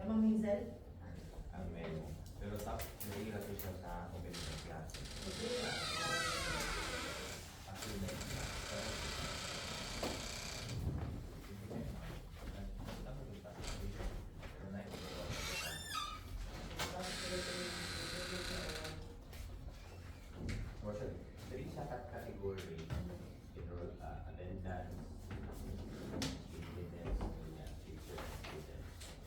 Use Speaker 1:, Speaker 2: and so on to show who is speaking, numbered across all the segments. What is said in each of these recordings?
Speaker 1: Ma'am Hazel?
Speaker 2: ang menu. Pero nahihirap ko siya sa opening ng klase. Actually, dari sa category, enroll, attendance, cleanliness, ganyan, teacher, student.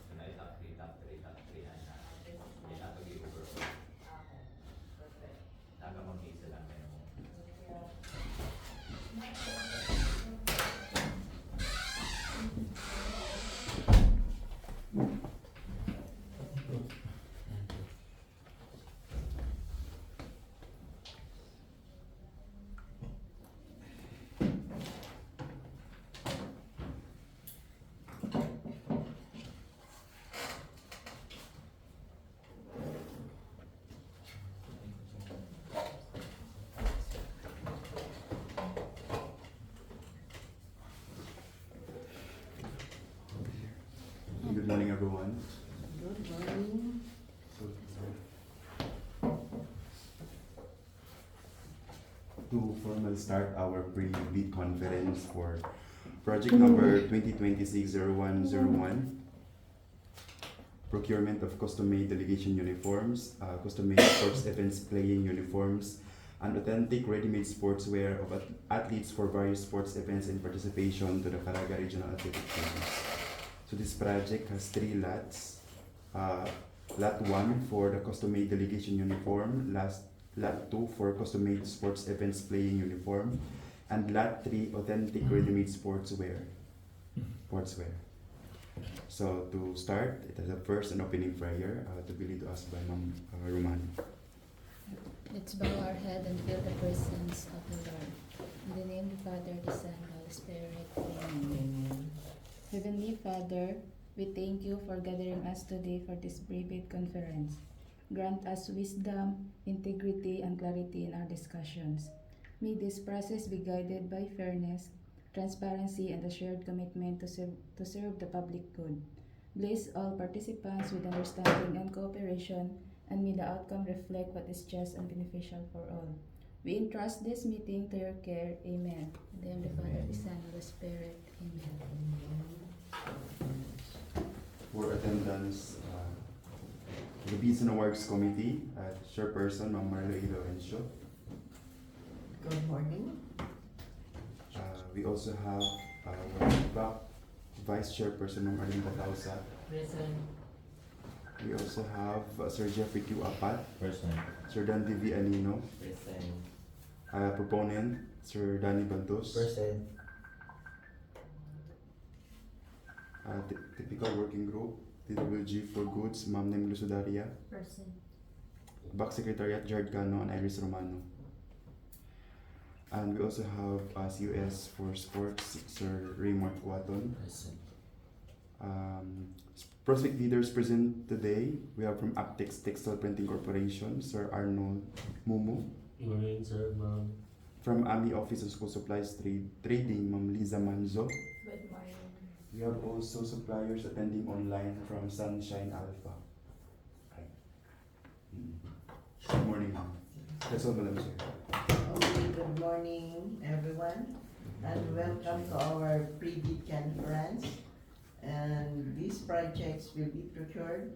Speaker 2: So, na top 3, top 3, top 3, na hindi na pag-i-overall. Nakamag-isa lang kayo mo.
Speaker 3: Good morning, everyone.
Speaker 1: Good morning.
Speaker 3: To formally start our pre-bid conference for project number 2026-0101, procurement of custom-made delegation uniforms, custom-made sports events playing uniforms, and authentic ready-made sportswear of athletes for various sports events in participation to the Caraga Regional Athletic Games. So this project has 3 lots. Lot 1 for the custom-made delegation uniform, Lot 2 for custom-made sports events playing uniform, and Lot 3 authentic ready-made sportswear. So to start, it has a first and opening prayer to be led to us by Ma'am Romano.
Speaker 4: Let's bow our head and feel the presence of the Lord. In the name of the Father, the Son, and the Holy Spirit. Amen. Heavenly Father, we thank you for gathering us today for this pre-bid conference. Grant us wisdom, integrity, and clarity in our discussions. May this process be guided by fairness, transparency, and a shared commitment to serve the public good. Bless all participants with understanding and cooperation, and may the outcome reflect what is just and beneficial for all. We entrust this meeting to your care. Amen. In the name of the Father, the Son, and the Spirit. Amen.
Speaker 3: For attendance, the Bids and Awards Committee, Chairperson Ma'am Marlo Lorenzo.
Speaker 1: Good morning.
Speaker 3: We also have our Vice Chairperson Ma'am Arlene Batausa.
Speaker 1: Present.
Speaker 3: We also have Sir Jeffrey Q. Apat,
Speaker 2: Present.
Speaker 3: Sir Dan D. V. Anino,
Speaker 2: Present.
Speaker 3: proponent Sir Danny Bantos,
Speaker 2: Present.
Speaker 3: Typical Working Group, TWG for Goods, Ma'am Nem Lusudaria,
Speaker 4: Person.
Speaker 3: Back Secretariat Jared Cano and Iris Romano. And we also have CUS for Sports, Sir Raymond Cuaton.
Speaker 2: Present.
Speaker 3: Prospect leaders present today, we have from Aptex Textile Printing Corporation, Sir Arnold Mumu.
Speaker 5: Good morning, sir, ma'am.
Speaker 3: From AMI Office of School Supplies Trading, Ma'am Liza Manzo.
Speaker 4: Good morning.
Speaker 3: We have also suppliers attending online from Sunshine Alpha. Good morning, ma'am. That's all, Madam Chair.
Speaker 6: Okay, good morning, everyone, and welcome to our pre-bid conference. And these projects will be procured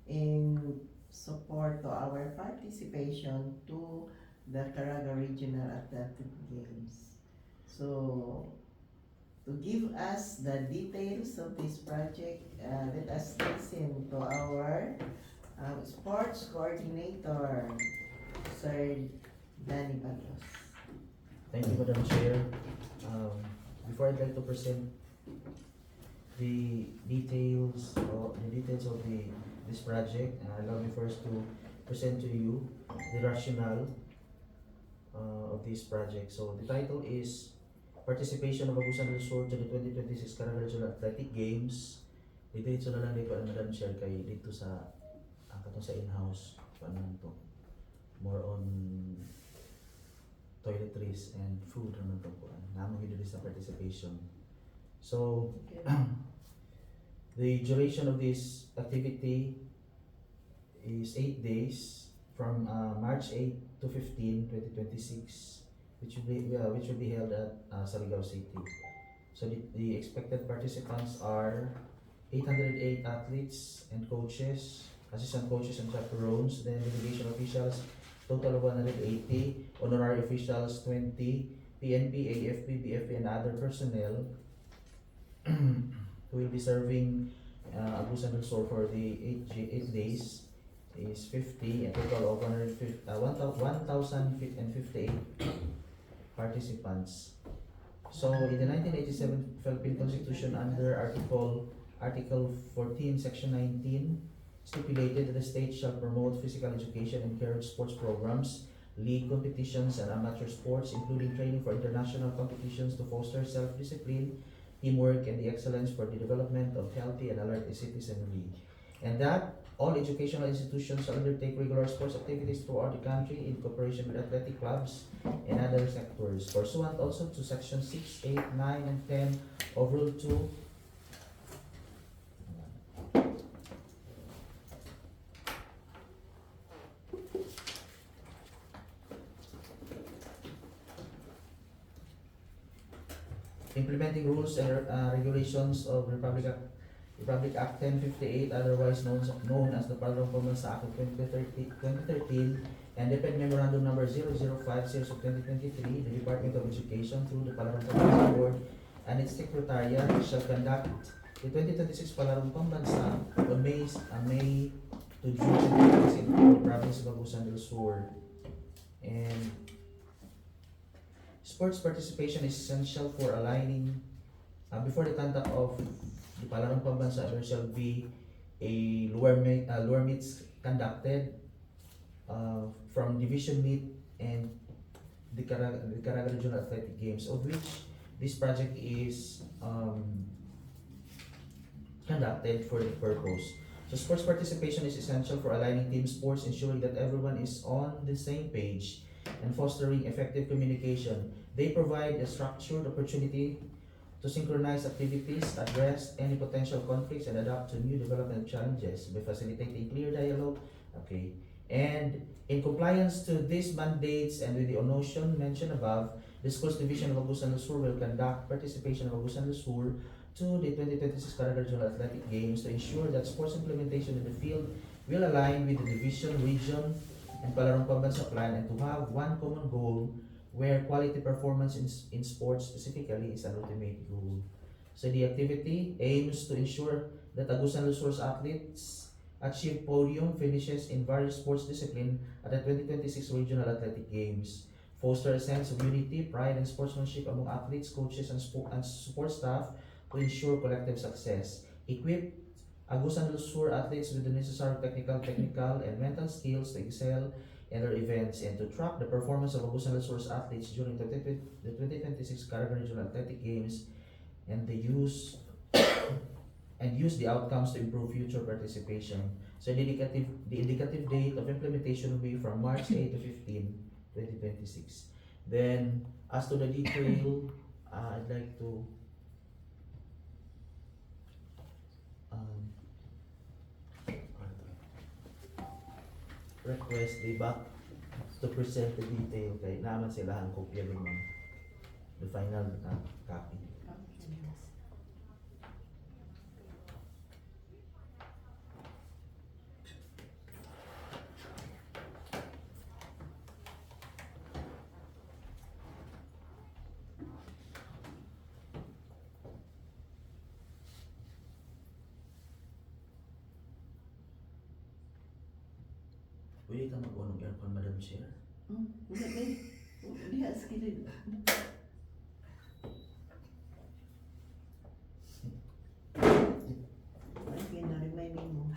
Speaker 6: in support to our participation to the Caraga Regional Athletic Games. So, to give us the details of this project, let us listen to our sports coordinator, Sir Danny Bantos.
Speaker 5: Thank you, Madam Chair. Before I'd like to present the details of this project, allow me first to present to you the rationale of this project. So the title is Participation of Agusan del Sur to the 2026 Caraga Regional Athletic Games. Dito na lang dito ang Madam Chair kay dito sa katong sa in-house paano to, more on toiletries and food naman to po. Naman dito sa participation. So The duration of this activity is 8 days from March 8 to 15, 2026, which will be held at Surigao City. So the expected participants are 808 athletes and coaches, assistant coaches and chaperones, then delegation officials, total of 180, honorary officials 20, PNP, AFP, BFP, and other personnel who will be serving Agusan del Sur for the 8 days is 50, a total of 1,058 participants. So in the 1987 Philippine Constitution, under Article 14, Section 19, stipulated that the state shall promote physical education, encourage sports programs, league competitions, and amateur sports, including training for international competitions to foster self-discipline, teamwork, and the excellence for the development of healthy and alert citizenry. And that all educational institutions shall undertake regular sports activities throughout the country in cooperation with athletic clubs and other sectors, pursuant also to Section 6, 8, 9, and 10 of Rule 2. Implementing rules and regulations of Republic Act 1058, otherwise known as the Palarong Pambansa Act of 2013, and DepEd Memorandum Number 005 Series of 2023, the Department of Education through the Palarong Pambansa Board and its Secretariat shall conduct the 2026 Palarong Pambansa on May to June 2026 in the province of Agusan del Sur. And sports participation is essential for aligning. Before the conduct of the Palarong Pambansa, there shall be a lower meets conducted from division meet and the Caraga Regional Athletic Games, of which this project is conducted for the purpose. So sports participation is essential for aligning team sports, ensuring that everyone is on the same page, and fostering effective communication. They provide a structured opportunity to synchronize activities, address any potential conflicts, and adapt to new development challenges by facilitating clear dialogue. Okay. And in compliance to these mandates and with the notion mentioned above, the Schools Division of Agusan del Sur will conduct participation of Agusan del Sur to the 2026 Caraga Regional Athletic Games to ensure that sports implementation in the field will align with the division, region, and Palarong Pambansa plan, and to have one common goal where quality performance in sports specifically is an ultimate goal. So the activity aims to ensure that Agusan del Sur's athletes achieve podium finishes in various sports disciplines at the 2026 Regional Athletic Games, foster a sense of unity, pride, and sportsmanship among athletes, coaches, and support staff to ensure collective success, equip Agusan del Sur athletes with the necessary technical, and mental skills to excel in their events, and to track the performance of Agusan del Sur's athletes during the 2026 Caraga Regional Athletic Games, and use the outcomes to improve future participation. So the indicative date of implementation will be from March 8 to 15, 2026. Then, as to the detail, I'd like to request the back to present the detail kay naman sila ang kopya ng the final copy. Pwede ka mag-unong aircon, Madam Chair?
Speaker 6: Diha skilid. Ay, ginarimainin mo.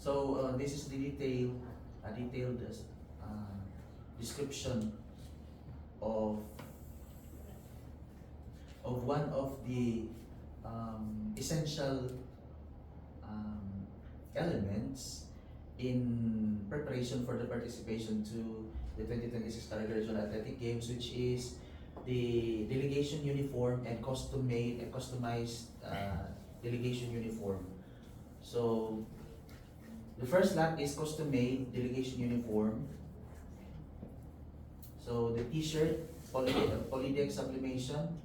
Speaker 5: So this is the detailed description of one of the essential elements in preparation for the participation to the 2026 Caraga Regional Athletic Games, which is the delegation uniform and custom-made and customized delegation uniform. So the first lot is custom-made delegation uniform. So the T-shirt, Polydeck sublimation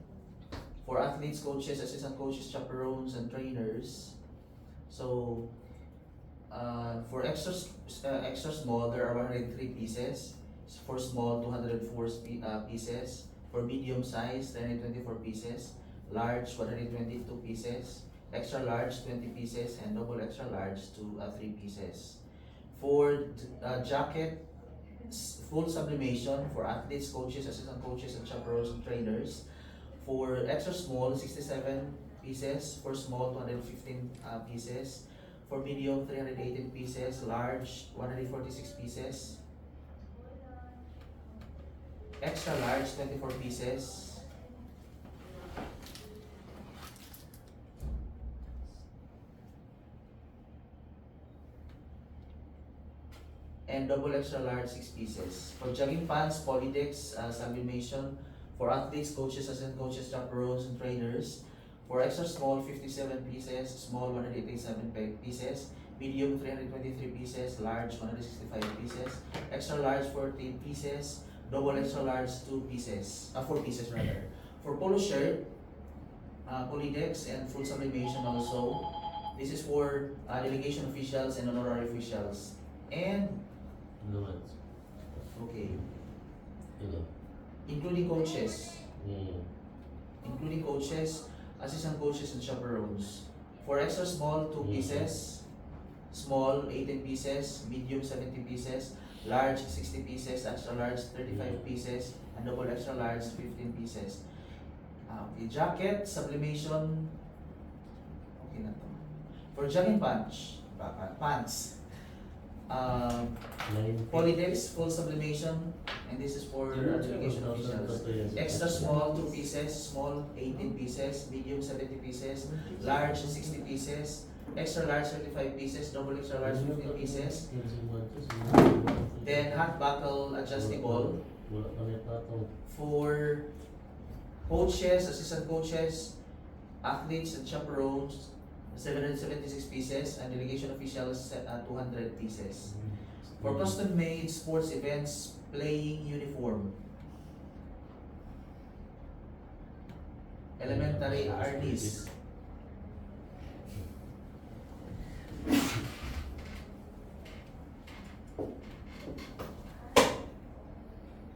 Speaker 5: for athletes, coaches, assistant coaches, chaperones, and trainers. So for extra small, there are 103 pieces. For small, 204 pieces. For medium size, 324 pieces. Large, 122 pieces. Extra large, 20 pieces. And double extra large, 3 pieces. For jacket, full sublimation for athletes, coaches, assistant coaches, and chaperones and trainers. For extra small, 67 pieces. For small, 215 pieces. For medium, 318 pieces. Large, 146 pieces. Extra large, 24 pieces. And double extra large, 6 pieces. For jogging pants, Polydecks sublimation for athletes, coaches, assistant coaches, chaperones, and trainers. For extra small, 57 pieces. Small, 187 pieces. Medium, 323 pieces. Large, 165 pieces. Extra large, 14 pieces. Double extra large, 4 pieces rather. For polo shirt, Polydecks and full sublimation also. This is for delegation officials and honorary officials. And okay, including coaches, assistant coaches, and chaperones. For extra small, 2 pieces. Small, 18 pieces. Medium, 70 pieces. Large, 60 pieces. Extra large, 35 pieces. And double extra large, 15 pieces. Okay, jacket, sublimation. Okay na to. For jogging pants, Polydecks, full sublimation, and this is for delegation officials. Extra small, 2 pieces. Small, 18 pieces. Medium, 70 pieces. Large, 60 pieces. Extra large, 35 pieces. Double extra large, 15 pieces. Then hat buckle adjustable for coaches, assistant coaches, athletes, and chaperones. 776 pieces, and delegation officials 200 pieces. For custom-made sports events, playing uniform. Elementary Arnis.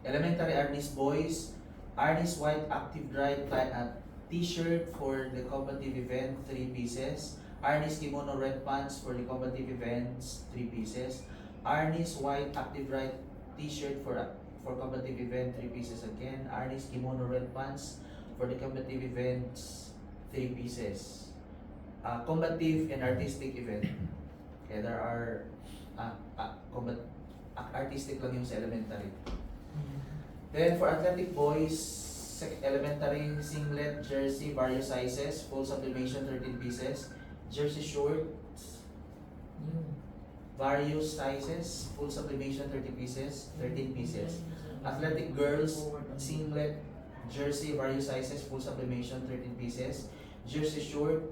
Speaker 5: Elementary Arnis boys, Arnis white active dry T-shirt for the combative event, 3 pieces. Arnis kimono red pants for the combative events, 3 pieces. Arnis white active dry T-shirt for combative event, 3 pieces again. Arnis kimono red pants for the combative events, 3 pieces. Combative and artistic event. Okay, there are artistic lang yung sa elementary. Then for athletic boys, elementary singlet, jersey, various sizes, full sublimation, 13 pieces. Jersey shorts, various sizes, full sublimation, 13 pieces. Athletic girls, singlet, jersey, various sizes, full sublimation, 13 pieces. Jersey short,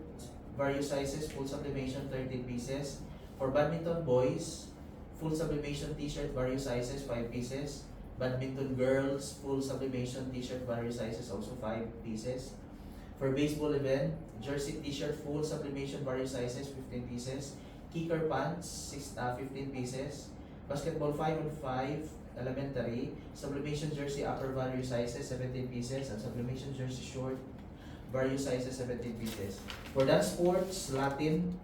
Speaker 5: various sizes, full sublimation, 13 pieces. For badminton boys, full sublimation t-shirt, various sizes, 5 pieces. Badminton girls, full sublimation t-shirt, various sizes, also 5 pieces. For baseball event, jersey t-shirt, full sublimation, various sizes, 15 pieces. Kicker pants, 15 pieces. Basketball 5-on-5, elementary. Sublimation jersey upper, various sizes, 17 pieces. And sublimation jersey short, various sizes, 17 pieces. For dance sports, Latin.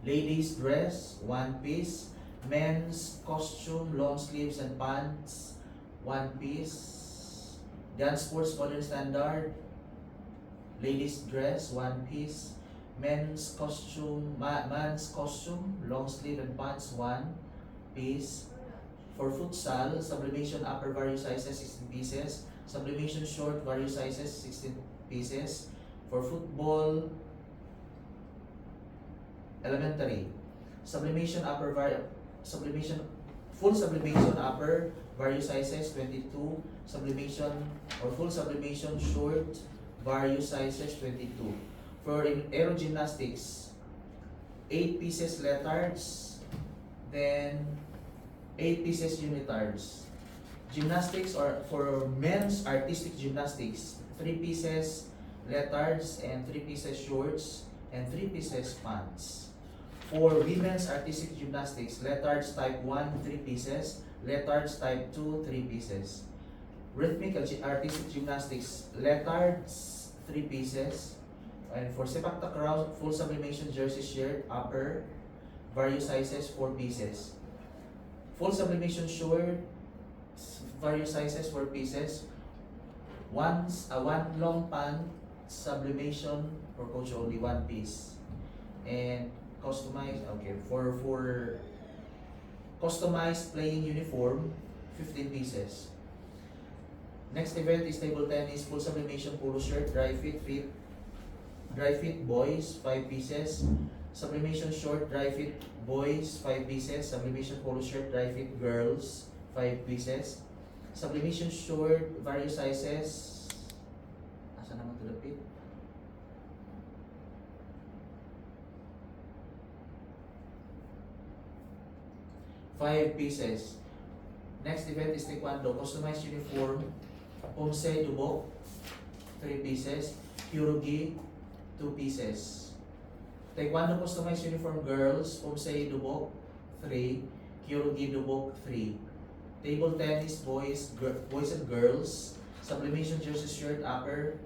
Speaker 5: Ladies dress, 1 piece. Men's costume, long sleeves and pants, 1 piece. Dance sports modern standard, ladies dress, 1 piece. men's costume, long sleeve and pants 1 piece. For futsal, sublimation upper various sizes 16 pieces, sublimation short various sizes 16 pieces. For football, elementary, sublimation full sublimation upper various sizes 22, sublimation or full sublimation short various sizes 22. For aerogymnastics, 8 pieces letards, then 8 pieces unitards. Gymnastics or for men's artistic gymnastics, 3 pieces letards and 3 pieces shorts and 3 pieces pants. For women's artistic gymnastics, letards type 1, 3 pieces, letards type 2, 3 pieces. Rhythmic artistic gymnastics, letards 3 pieces. And for sepak takraw, full sublimation jersey shirt, upper, various sizes, 4 pieces. Full sublimation short, various sizes, 4 pieces. One long pant, sublimation, for coach only 1 piece. And customized, okay, for customized playing uniform, 15 pieces. Next event is table tennis, full sublimation polo shirt, dry fit boys, 5 pieces. Sublimation short, dry fit boys, 5 pieces. Sublimation polo shirt, dry fit girls, 5 pieces. Sublimation short, various sizes. Asa naman to the pit? Five pieces. Next event is taekwondo, customized uniform, Pomsei Dubok, 3 pieces. Kyorugi, 2 pieces. Taekwondo customized uniform girls, Pomsei Dubok, 3. Kyorugi Dubok, 3. Table tennis boys and girls, sublimation jersey shirt upper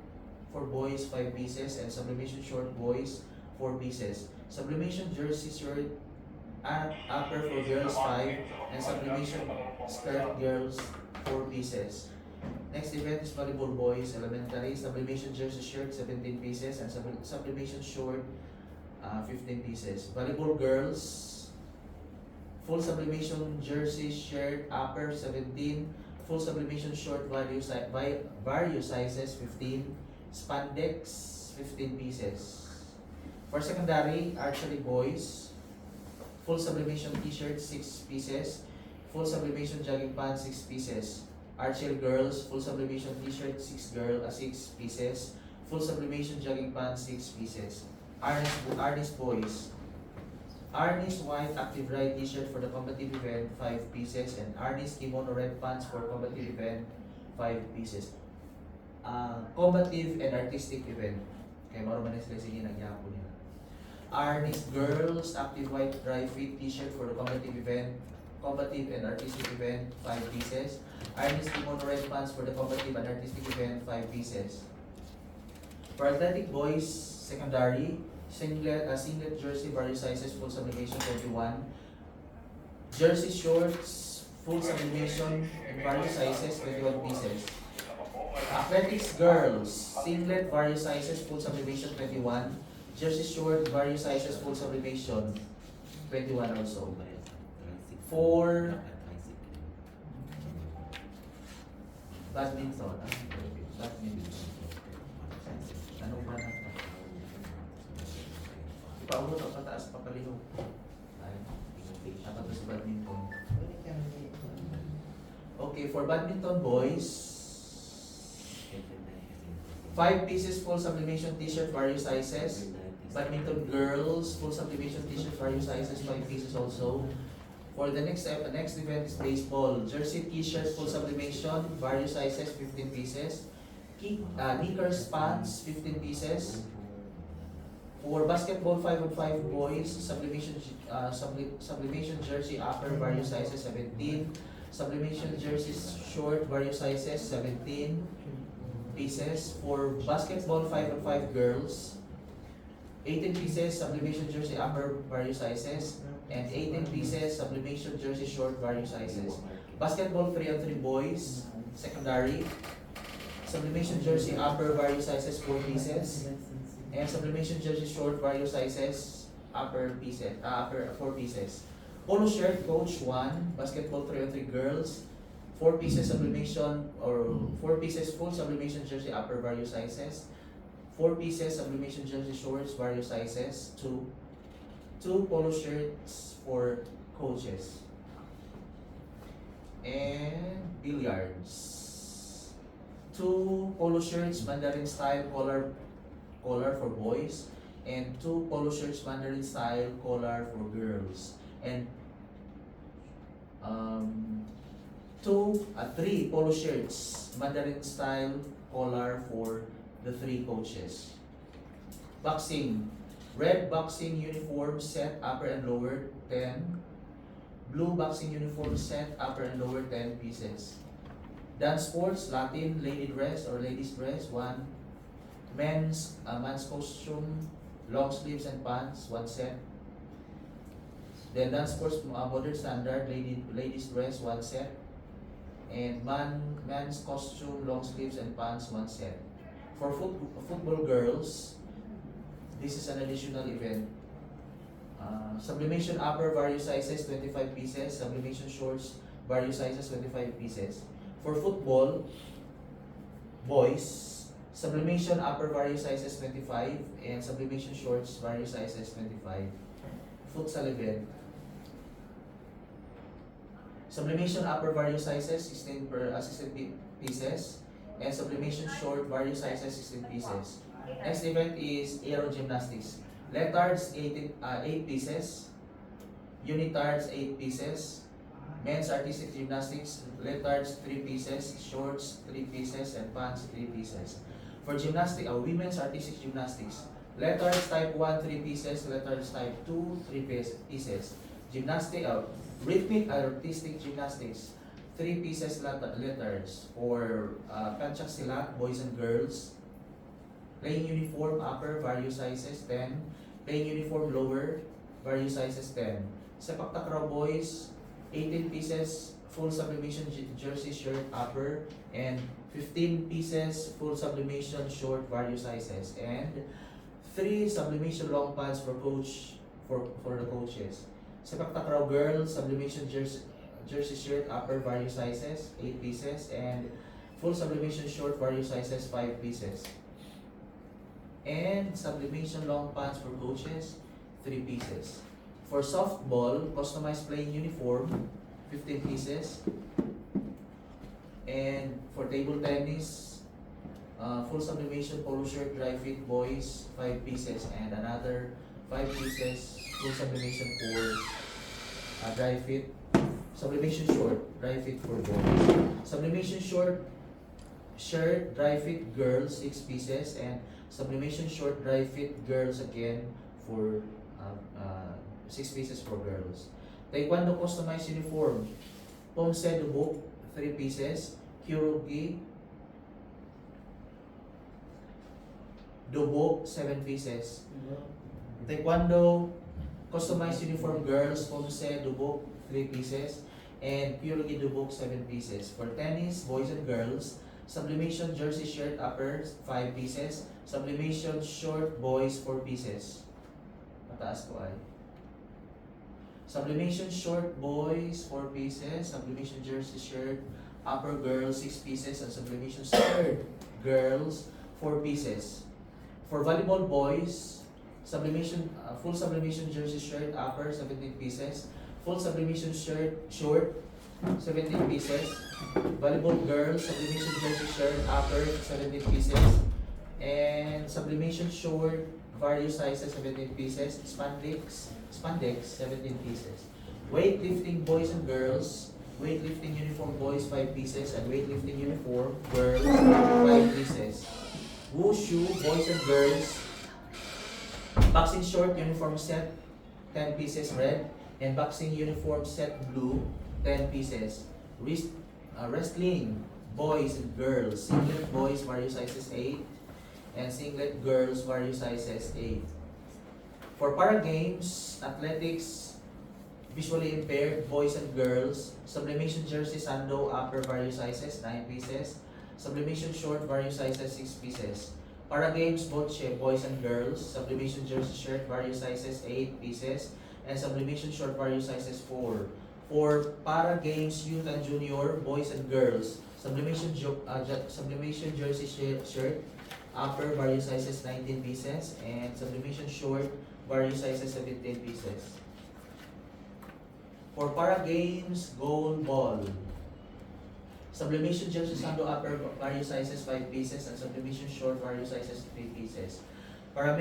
Speaker 5: for boys 5 pieces and sublimation short boys 4 pieces. Sublimation jersey shirt upper for girls 5 and sublimation skirt girls 4 pieces. Next event is volleyball boys elementary, sublimation jersey shirt 17 pieces and sublimation short 15 pieces. Volleyball girls, full sublimation jersey shirt upper 17, full sublimation short various sizes 15, spandex 15 pieces. For secondary, archery boys, full sublimation t-shirt 6 pieces, full sublimation jogging pants 6 pieces. Archery girls, full sublimation t-shirt 6 pieces, full sublimation jogging pants 6 pieces. Arnis boys, Arnis white active red t-shirt for the combative event 5 pieces and Arnis kimono red pants for combative event 5 pieces. Combative and artistic event. Kaya maroon man sila sige nagyapo nila. Arnis girls active white dry fit t-shirt for the combative and artistic event 5 pieces. Arnis kimono red pants for the combative and artistic event 5 pieces. For athletic boys secondary, singlet jersey various sizes full sublimation 21. Jersey shorts full sublimation in various sizes 21 pieces. Athletics girls, singlet various sizes full sublimation 21. Jersey short various sizes full sublimation 21 also. For badminton, ano ba na? Paulo ka pataas papalihog. Dapat sa badminton. Okay, for badminton boys, 5 pieces full sublimation t-shirt various sizes. Badminton girls, full sublimation t-shirt various sizes, 5 pieces also. For the next event is baseball. Jersey t-shirt full sublimation, various sizes, 15 pieces. Knickers pants, 15 pieces. For basketball 5-on-5 boys, sublimation jersey upper, various sizes, 17. Sublimation jersey short, various sizes, 17 pieces. For basketball 5-on-5 girls, 18 pieces sublimation jersey upper, various sizes, and 18 pieces sublimation jersey short, various sizes. Basketball 3-on-3 boys, secondary, sublimation jersey upper, various sizes, 4 pieces. And sublimation jersey short, various sizes, upper 4 pieces. Polo shirt, coach 1, basketball 3-on-3 girls, 4 pieces sublimation or 4 pieces full sublimation jersey, upper various sizes, 4 pieces sublimation jersey shorts, various sizes, 2 polo shirts for coaches. And billiards. 2 polo shirts, Mandarin style collar for boys, and 2 polo shirts, Mandarin style collar for girls, and 3 polo shirts, Mandarin style collar for the 3 coaches. Boxing, red boxing uniform set, upper and lower 10. Blue boxing uniform set, upper and lower 10 pieces. Dance sports, Latin, lady dress or ladies dress 1. Men's costume, long sleeves and pants 1 set. Then dance sports, modern standard, ladies dress 1 set. And men's costume, long sleeves and pants 1 set. For football girls, this is an additional event. Sublimation upper, various sizes, 25 pieces. Sublimation shorts, various sizes, 25 pieces. For football, boys, sublimation upper, various sizes, 25. And sublimation shorts, various sizes, 25. Futsal event. Sublimation upper, various sizes, 16 pieces. And sublimation short, various sizes, 16 pieces. Next event is aero gymnastics. Letards 8 pieces. Unitards 8 pieces. Men's artistic gymnastics, letards 3 pieces, shorts 3 pieces, and pants 3 pieces. For women's artistic gymnastics, letards type 1 3 pieces, letards type 2 3 pieces. Rhythmic artistic gymnastics, 3 pieces letards. For pencak silat, boys and girls, playing uniform upper, various sizes 10. Playing uniform lower, various sizes 10. Sepak takraw boys, 18 pieces full sublimation jersey shirt upper, and 15 pieces full sublimation short, various sizes, and 3 sublimation long pants for the coaches. Sepak takraw girls, sublimation jersey shirt upper, various sizes 8 pieces, and full sublimation short, various sizes 5 pieces. And sublimation long pants for coaches 3 pieces. For softball, customized playing uniform, 15 pieces. And for table tennis, full sublimation polo shirt, dry fit boys, 5 pieces. And another 5 pieces, full sublimation for dry fit. Sublimation short, dry fit for boys. Sublimation short shirt, dry fit girls, 6 pieces. And sublimation short, dry fit girls again for 6 pieces for girls. Taekwondo customized uniform, Pomse Dubok, 3 pieces. Kyorugi Dubok, 7 pieces. Taekwondo customized uniform girls, Pomse Dubok, 3 pieces. And Kyorugi Dubok, 7 pieces. For tennis, boys and girls, sublimation jersey shirt upper, 5 pieces. Sublimation short boys, 4 pieces. Mataas ko ay. Sublimation short boys, 4 pieces. Sublimation jersey shirt upper girls, 6 pieces. And sublimation skirt girls, 4 pieces. For volleyball boys, full sublimation jersey shirt upper, 17 pieces. Full sublimation shirt short, 17 pieces. Volleyball girls, sublimation jersey shirt upper, 17 pieces. And sublimation short, various sizes, 17 pieces. Spandex, 17 pieces. Weightlifting boys and girls, weightlifting uniform boys, 5 pieces. And weightlifting uniform girls, 5 pieces. Wushu boys and girls, boxing short uniform set, 10 pieces red. And boxing uniform set blue, 10 pieces. Wrestling boys and girls, singlet boys, various sizes 8. And singlet girls, various sizes 8. For para games, athletics, visually impaired boys and girls, sublimation jersey sando upper, various sizes 9 pieces. Sublimation short, various sizes 6 pieces. Para games, boys and girls, sublimation jersey shirt, various sizes, 8 pieces, and sublimation short, various sizes, 4. For para games, youth and junior, boys and girls, sublimation jersey shirt, upper, various sizes, 19 pieces, and sublimation short, various sizes, 17 pieces. For para games, goal ball, sublimation jersey sando upper, various sizes, 5 pieces, and sublimation short, various sizes, 3 pieces. Para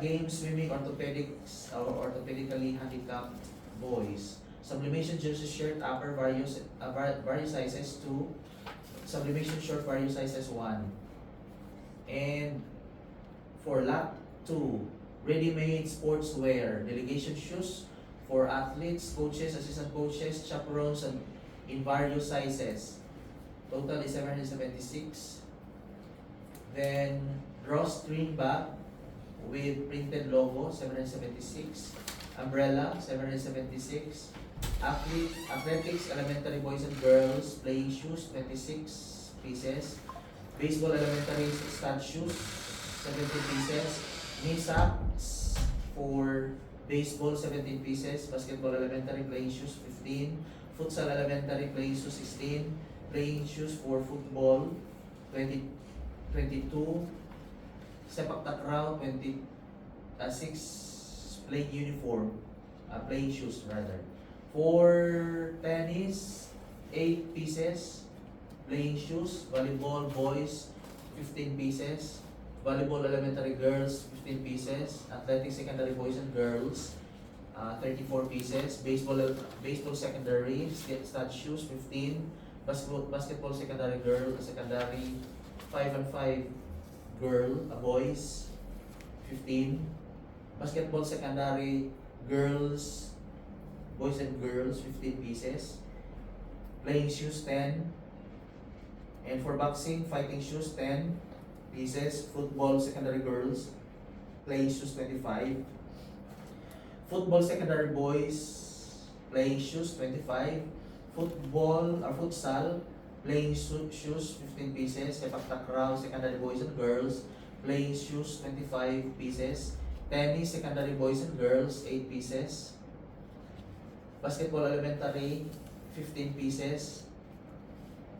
Speaker 5: games, swimming, orthopedics, or orthopedically handicapped boys, sublimation jersey shirt upper, various sizes, 2, sublimation short, various sizes, 1. And for lot 2, ready-made sportswear, delegation shoes for athletes, coaches, assistant coaches, chaperones, and in various sizes. Total is 776. Then drawstring bag with printed logo, 776. Umbrella, 776. Athletics, elementary boys and girls, playing shoes, 26 pieces. Baseball elementary stud shoes, 17 pieces. Knee socks for baseball, 17 pieces. Basketball elementary playing shoes, 15. Futsal elementary playing shoes, 16. Playing shoes for football, 22. Sepak takraw, 6. Playing uniform, playing shoes rather. For tennis, 8 pieces. Playing shoes, volleyball boys, 15 pieces. Volleyball elementary girls, 15 pieces. Athletics secondary boys and girls, 34 pieces. Baseball secondary, stud shoes, 15. Basketball secondary girl, secondary 5-on-5 girl, boys, 15. Basketball secondary girls, boys and girls, 15 pieces. Playing shoes, 10. And for boxing, fighting shoes, 10 pieces. Football secondary girls, playing shoes, 25. Football secondary boys, playing shoes, 25. Football or futsal, playing shoes, 15 pieces. Sepak takraw, secondary boys and girls, playing shoes, 25 pieces. Tennis, secondary boys and girls, 8 pieces. Basketball elementary, 15 pieces.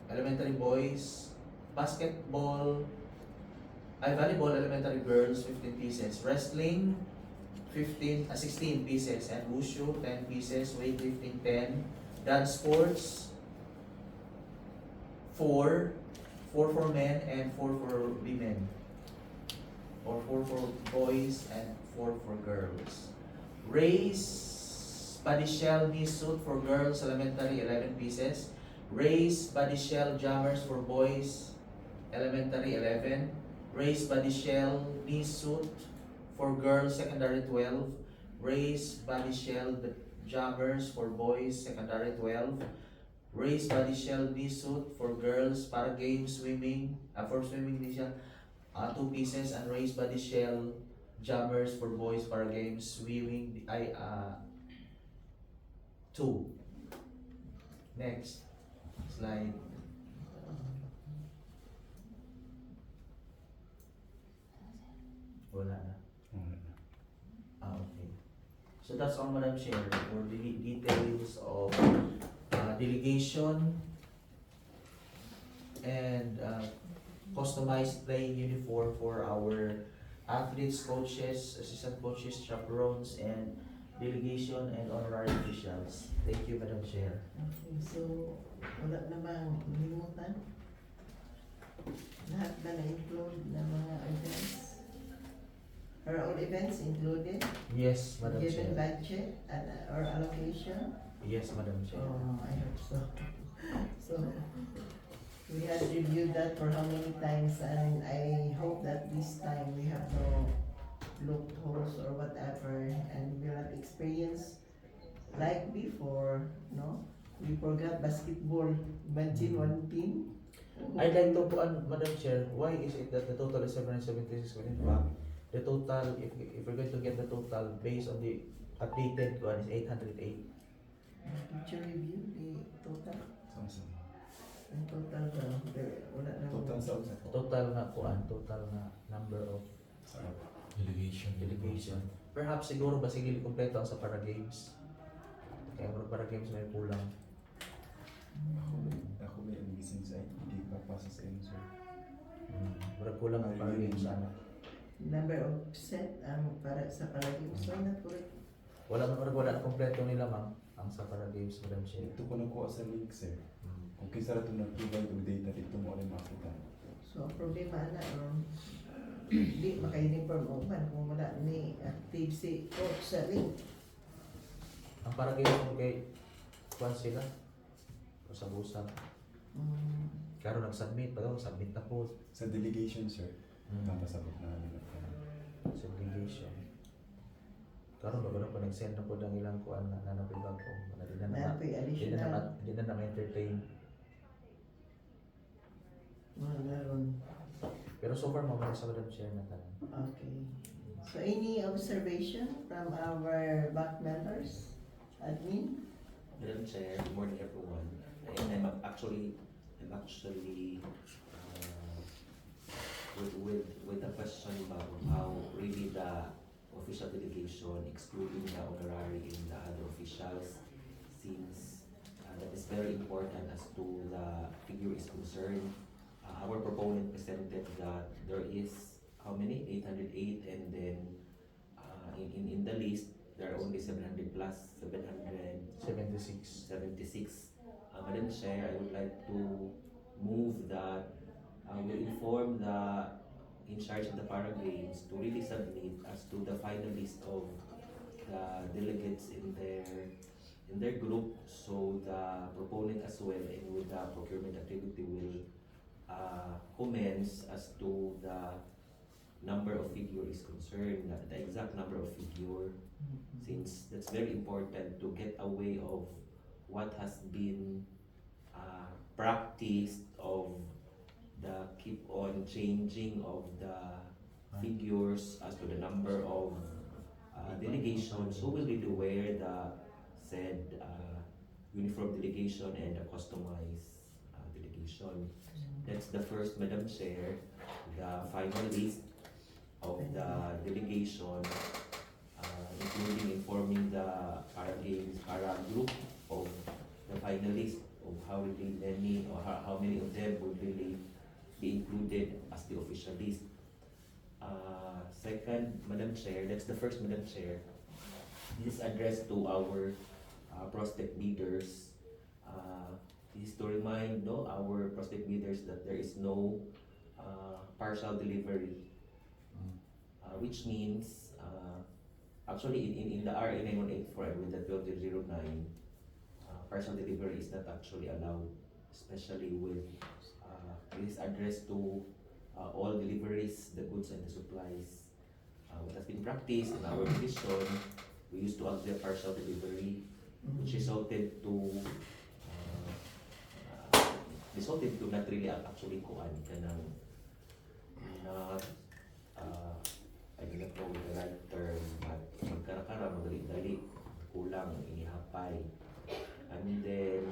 Speaker 5: Elementary boys. Volleyball elementary girls, 15 pieces. Wrestling, 16 pieces. And wushu, 10 pieces. Weightlifting, 10. Dance sports, 4 for men and 4 for women, or 4 for boys and 4 for girls. Race body shell knee suit for girls elementary, 11 pieces. Race body shell jammers for boys elementary, 11. Race body shell knee suit for girls secondary, 12. Race body shell jammers for boys secondary, 12. Race body shell knee suit for girls para games, swimming, for swimming knee shell, 2 pieces. And race body shell jammers for boys para games, swimming, 2. Next slide. Wala na. Okay. So that's all, Madam Chair, for the details of delegation and customized playing uniform for our athletes, coaches, assistant coaches, chaperones, and delegation and honorary officials. Thank you, Madam Chair.
Speaker 6: Okay, so wala na bang limutan? Lahat na na-include na mga events? Are all events included?
Speaker 5: Yes, Madam
Speaker 6: Given
Speaker 5: Chair.
Speaker 6: budget and or allocation?
Speaker 5: Yes, Madam Chair.
Speaker 6: Oh, I hope so. So, we had reviewed that for how many times, and I hope that this time we have no loopholes or whatever, and we'll not experience like before, no? We forgot basketball, imagine one team.
Speaker 5: I'd like to Madam Chair, why is it that the total is 776 million back? The total, if we're going to get the total based on the updated one, is 808.
Speaker 6: Picture review, the total. Ang total na, wala na.
Speaker 3: Total sa usa.
Speaker 5: Total na kuan, total na number of delegation. Perhaps siguro ba sige kompleto ang sa para games. Kaya murag para games may kulang.
Speaker 3: Ako may gising sa hindi pa pasa sa inyo, sir.
Speaker 5: Murag kulang ang para games ano.
Speaker 6: Number of set ang para sa palagi. So, na correct.
Speaker 5: Wala na kompleto nila ma'am ang sa para games Madam Chair.
Speaker 3: Ito ko nakuha sa link, sir. Kung kisa ito nag-provide og data dito mo alin makita.
Speaker 6: So, ang problema na, di maka-uniform o man kung wala ni active si coach sa link.
Speaker 5: Ang para games mo kay kuan sila. Usab-usab. Karo nag-submit, pero submit na po.
Speaker 3: Sa delegation, sir. Napasabot na namin.
Speaker 5: Sa delegation. Karon ba pa nag-send na po ang ilang kuan na nanapibag ko. Di na na
Speaker 6: Napoy additional.
Speaker 5: di na ma-entertain.
Speaker 6: Mga naroon.
Speaker 5: Pero so far mabalik sa Madam Chair na tanan.
Speaker 6: Okay. So, any observation from our back members? Admin?
Speaker 7: Madam Chair, good morning everyone. And I'm actually with the question about how really the official delegation, excluding the honorary and the other officials, since that is very important as to the figure is concerned. Our proponent presented that there is how many? 808, and then in the list there are only 700 plus
Speaker 5: 76.
Speaker 7: 76. Madam Chair, I would like to move that we'll inform the in charge of the para games to really submit as to the final list of the delegates in their group, so the proponent as well and with the procurement activity will comments as to the number of figure is concerned, the exact number of figure, since that's very important to get away of what has been practiced of the keep on changing of the figures as to the number of delegations who will really wear the said uniform delegation and the customized delegation. That's the first, Madam Chair, the final list of the delegation, including informing the para group of the finalists of how really many or how many of them will really be included as the official list. Second, Madam Chair, that's the first, Madam Chair. This is addressed to our prospect leaders. This is to remind our prospect leaders that there is no partial delivery, which means actually in the RA 9184 with the 12009, partial delivery is not actually allowed, especially with this addressed to all deliveries, the goods and the supplies. What has been practiced in our division, we used to accept partial delivery, which resulted to not really actually kuan ka ng not I do not know the right term, but magkarakara, madali-dali, kulang, inihapay. And then,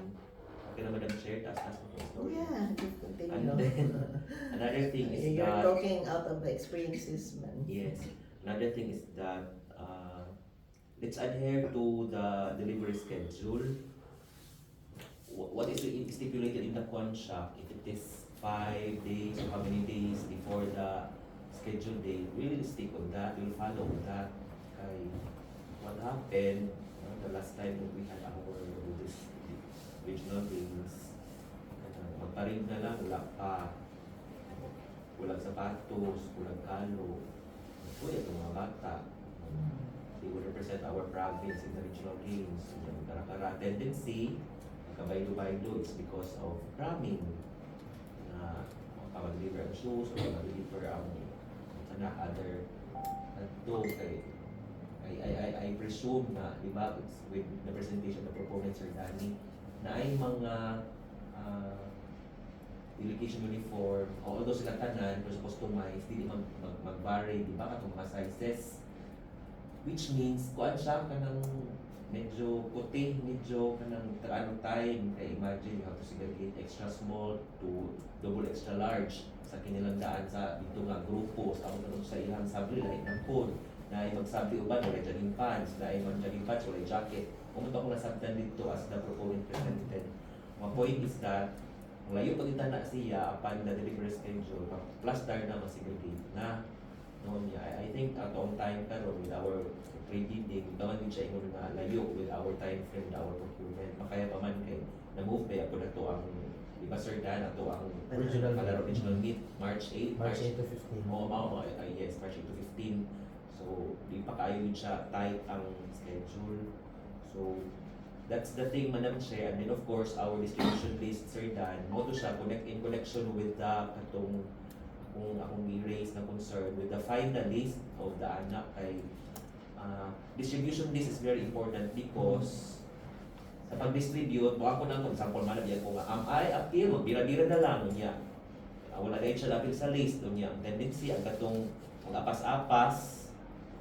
Speaker 7: okay na Madam Chair, taas mo po.
Speaker 6: Oh yeah, just continue.
Speaker 7: And then, another thing is
Speaker 6: You're
Speaker 7: that,
Speaker 6: talking out of the experiences, man.
Speaker 7: yes, another thing is that, let's adhere to the delivery schedule. What is stipulated in the contract, if it is 5 days or how many days before the scheduled date, really stick on that, we'll follow that. Okay. What happened, the last time that we had our this regional games, magparing na lang, wala pa. Walang sapatos, walang kalo. Uy, itong mga bata. They will represent our province in the regional games. Yung kara-kara tendency, kabaylo-baylo, is because of cramming na makapag-deliver ang shoes o makapag-deliver ang other kay I presume na, di ba, with the presentation of the proponent, Sir Danny, na ay mga delegation uniform, although sila tanan, pero customized, hindi mag-vary, di ba, katong mga sizes, which means, kuan siya ka ng medyo puti, medyo kanang taanong time. Kaya imagine you have to segregate extra small to double extra large sa kinilang daan sa dito nga grupo sa ako sa ilang sabli lahi ng food na ay magsabli uban wala jogging pants na ay mag-jogging pants wala jacket umunta ko nasabtan dito as the proponent presented. Mga point is that ang layo pagkita na siya upon the delivery schedule plus dar na masigregate na noon niya. I think atong time karon with our pre-bidding dawan din siya ingon nga layo with our time frame with our procurement makaya pa man kay na-move kaya po na to ang iba sir Dan ato ang
Speaker 5: Original.
Speaker 7: original meet March 8
Speaker 5: March 8 to 15.
Speaker 7: yes March 8 to 15 so di pa kayo yun siya tight ang schedule so that's the thing Madam Chair and then of course our distribution list sir Dan mo to siya connect in connection with the katong kung akong i-raise na concern with the finalist of the anak kay distribution list is very important because sa pag-distribute, mo ako na kung example man ko nga, I appeal, magbira-bira na lang niya. Wala kayo siya lapil sa list niya. Ang tendency, ang katong ang apas-apas,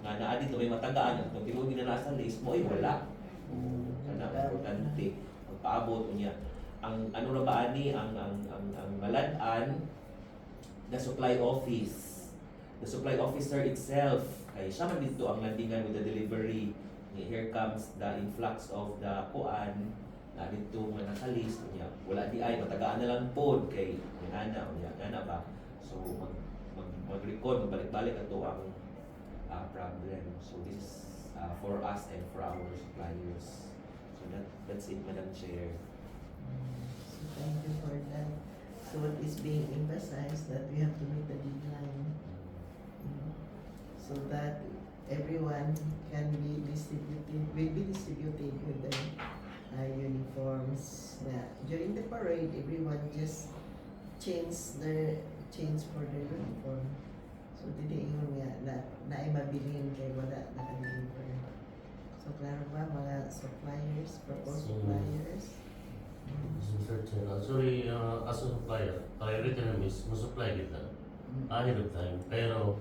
Speaker 7: nga naa dito may matagaan, ang itong tinugin na nasa list mo, ay wala. Kana, importante. Magpaabot niya. Ang ano na ba ani, ang maladaan, the supply office. The supply officer itself, kay siya man dito ang landingan with the delivery. Here comes the influx of the kuan na dito nga naka-list niya. Wala di ay matagaan na lang pod kay ana ba. So mag-record magbalik-balik ato ang problem. So this is for us and for our suppliers. So that's it Madam Chair.
Speaker 6: So thank you for that. So it is being emphasized that we have to meet the deadline, so that everyone can be distributed, will be distributed with the uniforms. During the parade, everyone just change for their uniform. So dili ingon nga na ay mabilin kay wala naka-deliver. So klaro ba mga suppliers, proposed suppliers?
Speaker 8: Mr. Chair, actually, as a supplier, priority namin is ma-supply kita ahead of time. Pero,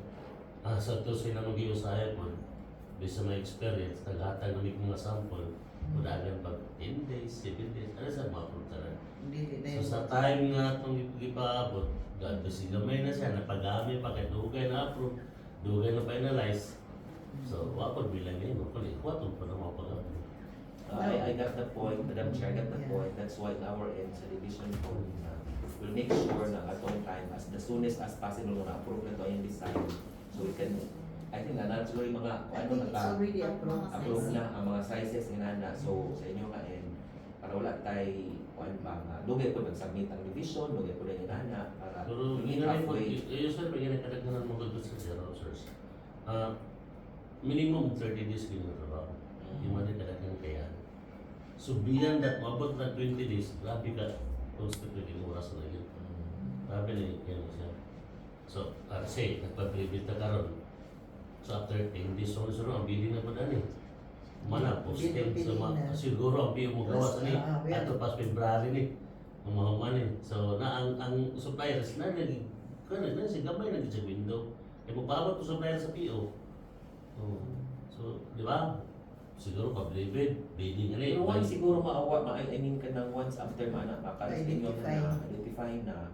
Speaker 8: sa to sila mag-iusaya po, based sa my experience, naghatag namin mga sample, mudagan pag 10 days, 7 days, ano sa mga pultaran.
Speaker 6: Dili na
Speaker 8: So
Speaker 6: yun.
Speaker 8: sa time nga itong ipaabot, God kasi gamay na siya, napagami pa, kahit dugay na approve, dugay na finalize. So, wapag bilang ngayon, watong pa na mapag-abot.
Speaker 7: I got the point, Madam Chair, I got the point. That's why in our end sa division po, we'll make sure na atong time as the soonest as possible na approve na to yung design. So we can, I think na siguro yung mga,
Speaker 6: I
Speaker 7: ano
Speaker 6: think it's already approved.
Speaker 7: approve na ang mga sizes na so sa inyo nga end, para wala tayo, kuan ba nga, dugay po nag-submit ang division, dugay po na yung inana, para
Speaker 8: Pero
Speaker 7: meet
Speaker 8: ginamit po,
Speaker 7: halfway.
Speaker 8: usually may ginagkadagdagan mo doon sa zero officers. Minimum 30 days ginagawa. Yung mga kadagdagan kaya. So beyond that, mabot na 20 days, grabe ka, close to 20 oras na yun. Grabe na yun siya. So, say, nagpapilibit na karon. So after 10 days, so ang bidding na pa dani. Mana, posting. So siguro ang piyo mo gawas ni. Ato pas February ni. Ang mga manin. So na ang suppliers na nag na si gamay na sa window. Eh magpaabot ko supplier sa PO. So, di ba? Siguro pag-bid, bidding na
Speaker 7: Pero once siguro I mean ka ng once after maka-listing nyo na identify na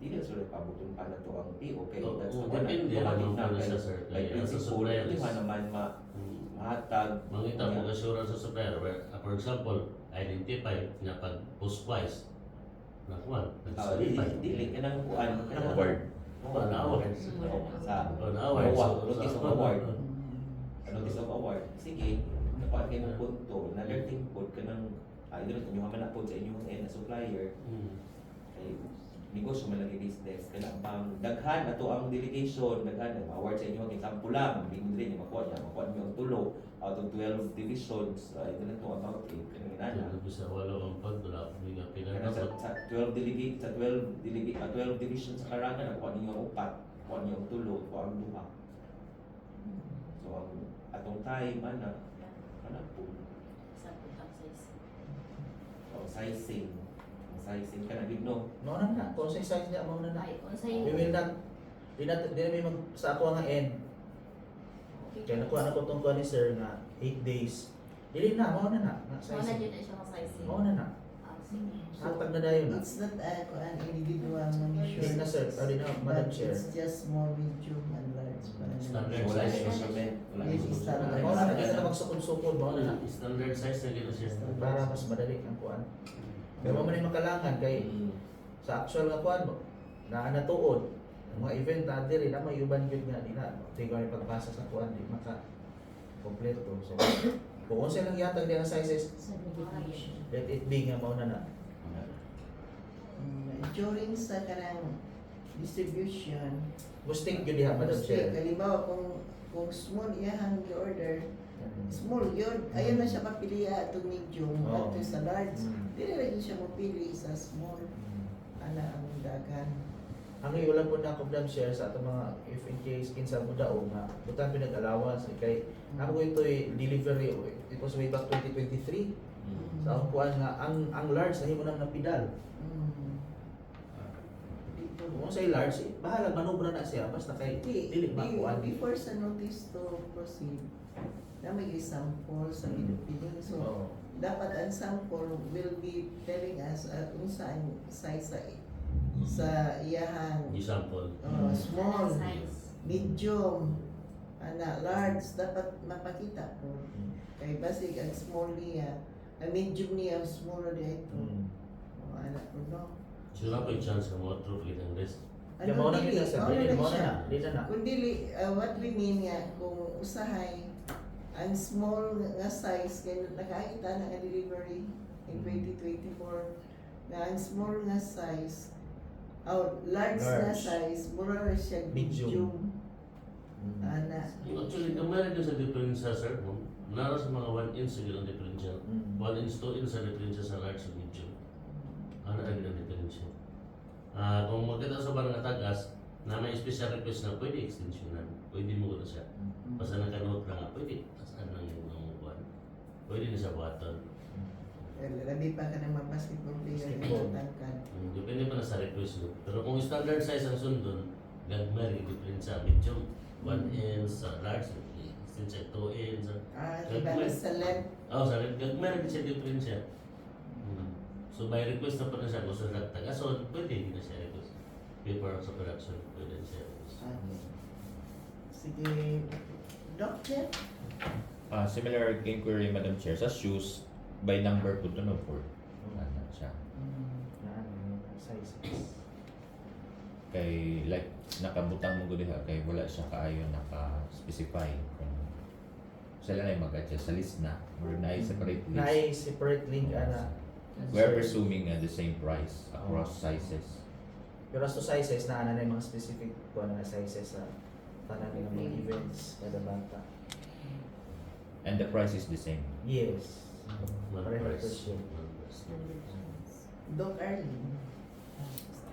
Speaker 7: hindi na sila pabuton pa na to ang PO. Okay, that's the one.
Speaker 8: Depende naman po na sa sir.
Speaker 7: By
Speaker 8: Kaya sa
Speaker 7: principle,
Speaker 8: suppliers.
Speaker 7: hindi man naman mahatag.
Speaker 8: Mangita mo assurance sa supplier. For example, identify na pag post-wise. Nakuha.
Speaker 7: Dili ka nang kuan.
Speaker 3: Award.
Speaker 8: An award.
Speaker 7: Sa
Speaker 8: An award.
Speaker 7: notice of award. Notice of award. Sige, nakuha kayo ng punto. Nalerting po ka ng doon inyo man na po sa inyong end na supplier. Kay negosyo man lagi business. Kaya bang daghan ato ang delegation, daghan ang award sa inyo. Example lang, hindi mo rin makuha niyo ang tulo out of 12 divisions. Ito na ito about 8. Kanang inana.
Speaker 8: Bisa wala ang pagdula. May nga
Speaker 7: Kaya sa 12 divisions sa Karangan, nakuha niyo ang 4, nakuha niyo ang 3, nakuha ang 2. So ang atong time po. So sizing ka na gid no.
Speaker 5: No na, kung sa size niya, mo na na.
Speaker 4: Ay, kung sa'yo.
Speaker 5: We will not, di namin mag, sa ako nga end. Kaya nakuha na ko itong kuha ni sir na 8 days. Dili na, mao na na.
Speaker 9: So, na dyan na siya ka-sizing.
Speaker 5: Mao na na.
Speaker 9: Ah, sige.
Speaker 5: Hatag na dayon na.
Speaker 6: It's not an individual na
Speaker 5: Dili na sir, o di na, Madam
Speaker 6: but
Speaker 5: Chair.
Speaker 6: it's just small, medium, and large.
Speaker 8: Standard
Speaker 7: Wala
Speaker 8: size.
Speaker 7: yung measurement. Wala
Speaker 6: Yes,
Speaker 7: yung
Speaker 6: standard.
Speaker 5: Mao na na, dili na magsukod-sukod, mao na na.
Speaker 8: Standard size na gina siya.
Speaker 5: Para mas madali ang kuan. Pero mo man yung makalangan kay sa actual nga kuan mo na natuod ang mga event na diri na may uban gyud nga di na tigo ni pagpasa sa kuan di maka kompleto. So kung unsa lang yatag di ang sizes,
Speaker 4: Sa navigation.
Speaker 5: let it be nga mao na na.
Speaker 6: During sa kanang distribution,
Speaker 5: Mustik gyud diha Madam Chair.
Speaker 6: halimbawa kung small iyahang order, small yun, ayun na siya mapili atong medium,
Speaker 5: Oo.
Speaker 6: ato sa large.
Speaker 5: Mm.
Speaker 6: Dili lagi siya mapili sa small, ana ang dagan.
Speaker 5: Ang iulan po na ako Madam Chair sa atong mga if in case kinsa mo daog nga butang pinag-allowance kay ako ito'y delivery it was way back 2023 sa akong kuan nga ang large na himo nang napidal. Kung sa large, bahala manubra na siya basta kay dili makuan.
Speaker 6: Before sa notice to proceed, na may sample sa Pilipinas. So,
Speaker 5: Oo.
Speaker 6: dapat ang sample will be telling us kung saan size sa iyahang
Speaker 8: Example.
Speaker 6: small,
Speaker 9: Size.
Speaker 6: medium, large, dapat mapakita po. Kay basig ang small niya, ang medium niya, ang small niya ito. Anak ko, no?
Speaker 8: Sila pa yung chance na mga true fit ang rest.
Speaker 5: Kaya mao na
Speaker 6: dili,
Speaker 5: kita sa
Speaker 6: mao
Speaker 5: dili
Speaker 6: na
Speaker 5: mo
Speaker 6: siya.
Speaker 5: na dili na.
Speaker 6: Kung dili, what we mean nga, kung usahay, ang small nga size, kaya nakakita na nga delivery in 2024, na ang small nga size, large nga
Speaker 5: Large.
Speaker 6: size, mura na siya
Speaker 5: Medium.
Speaker 6: Ana.
Speaker 8: Actually, kamara din sa diferensya, sir. Nara sa mga 1 inch sa ang diferensya. 1 inch, 2 inch sa diferensya sa large and medium. Ano na din ang diferensya? Kung magkita sa barang tagas, na may special request na pwede extension na, pwede mo na siya. Basta nakanood na nga, pwede. Saan lang yung mga buwan. Pwede na siya buhatan.
Speaker 6: Labi pa ka ng mga basketball player
Speaker 5: Basketball.
Speaker 6: na tangkan.
Speaker 8: Depende pa na sa request mo. Pero kung standard size ang sundon, gagmar yung diferensya. Medium, 1 inch, sa large, extension 2 inch.
Speaker 6: Iba na sa left.
Speaker 8: Sa gagmar din siya diferensya. So by request na pa na siya, kung sa tagason, pwede din na siya request. Paper sa production, pwede na siya request.
Speaker 6: Sige, Doctor?
Speaker 2: Similar inquiry, Madam Chair. Sa shoes, by number po ito, no? For ano siya.
Speaker 5: Sizes.
Speaker 2: Kay, like, nakabutang mo gudi ha, kay wala siya kaayo naka-specify kung sila na yung mag-adjust sa list na. Or na separate list.
Speaker 5: Na separate link ana.
Speaker 2: We're presuming the same price across sizes.
Speaker 5: Pero as to sizes na ana na yung mga specific kuan nga sizes sa tanan ng mga events kada bata.
Speaker 2: And the price is the same.
Speaker 5: Yes.
Speaker 8: One
Speaker 5: Pareho
Speaker 8: price.
Speaker 5: question.
Speaker 8: One price.
Speaker 6: Doc Arlene?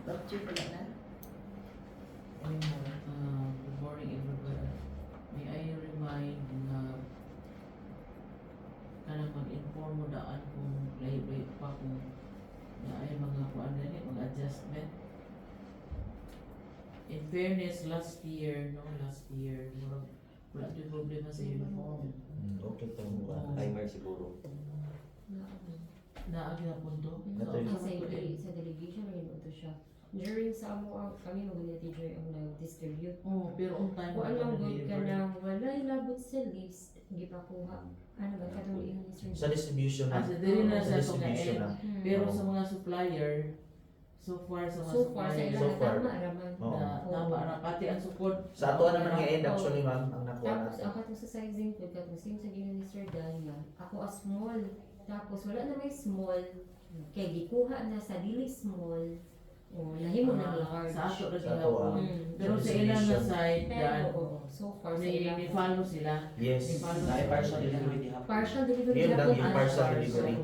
Speaker 6: Doctor pala na?
Speaker 1: Good morning, everybody. May I remind na kanang mag-inform mo daan kung lahi-lahi pa kung na ay mga kuan na mga adjustment. In fairness, last year, murag wala din problema sa uniform.
Speaker 5: Okay to mo.
Speaker 7: Timer siguro.
Speaker 1: Naagi na punto.
Speaker 5: Natuloy.
Speaker 4: Sa delegation rin ito siya. During sa amo kami mag-teacher ang nag-distribute.
Speaker 1: Oh, pero on time
Speaker 4: Kung
Speaker 1: na
Speaker 4: alam good ka
Speaker 1: deliver.
Speaker 4: na wala ilabot sa list, hindi pa kuha. Ano ba katong yung Mr.
Speaker 5: Sa distribution na.
Speaker 1: Sa dili na
Speaker 5: Sa
Speaker 1: sa
Speaker 5: distribution na.
Speaker 1: Pero sa mga supplier, so far sa mga
Speaker 4: So far sa
Speaker 1: supplier,
Speaker 5: So
Speaker 4: ilang
Speaker 5: far.
Speaker 4: tama raman.
Speaker 5: Oo.
Speaker 1: na tama na pati ang sukod.
Speaker 5: Sa ato naman nga end actually ma'am ang nakuha
Speaker 4: Tapos
Speaker 5: natin.
Speaker 4: ako itong sa sizing ko, katong same sa gina ni Sir Dan nga, ako a small. Tapos wala na may small, kay gikuha na sa dili small, o nahimo na large.
Speaker 1: Sa ato na
Speaker 5: Sa
Speaker 1: sila
Speaker 5: ato,
Speaker 1: po. Pero sa ilang na side,
Speaker 4: Pero so far sa ilang
Speaker 1: ni-follow sila.
Speaker 5: Yes.
Speaker 1: Ni-follow
Speaker 7: Dahil
Speaker 1: sila.
Speaker 7: partial delivery di hapon.
Speaker 4: partial delivery
Speaker 5: Yun lang
Speaker 4: hapon,
Speaker 5: yung
Speaker 4: ah,
Speaker 5: partial delivery.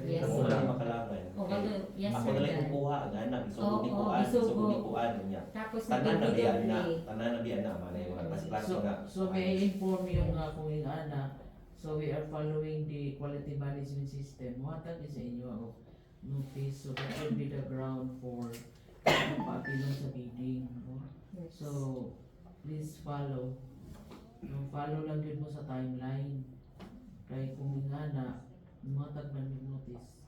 Speaker 4: Yes.
Speaker 7: Ako wala yung makalaban.
Speaker 4: O kayo, yes
Speaker 7: Ako
Speaker 4: Sir
Speaker 7: na lang
Speaker 4: Dan.
Speaker 7: kukuha, gana,
Speaker 4: Oo,
Speaker 7: isugod ni kuan,
Speaker 4: isugod.
Speaker 7: isugod ni kuan niya.
Speaker 4: Tapos
Speaker 7: Tanan na biyan na,
Speaker 4: nag-delivery.
Speaker 7: tanan na biyan na, mana yung mga klase-klase
Speaker 1: So,
Speaker 7: nga.
Speaker 1: so may inform yung kung yung anak. So we are following the quality management system. Muhatag din sa inyo ang notice. So that will be the ground for pagpapilong sa bidding. No?
Speaker 4: Yes.
Speaker 1: So please follow. Follow lang yun mo sa timeline. Kaya kung ingana matag man mig notice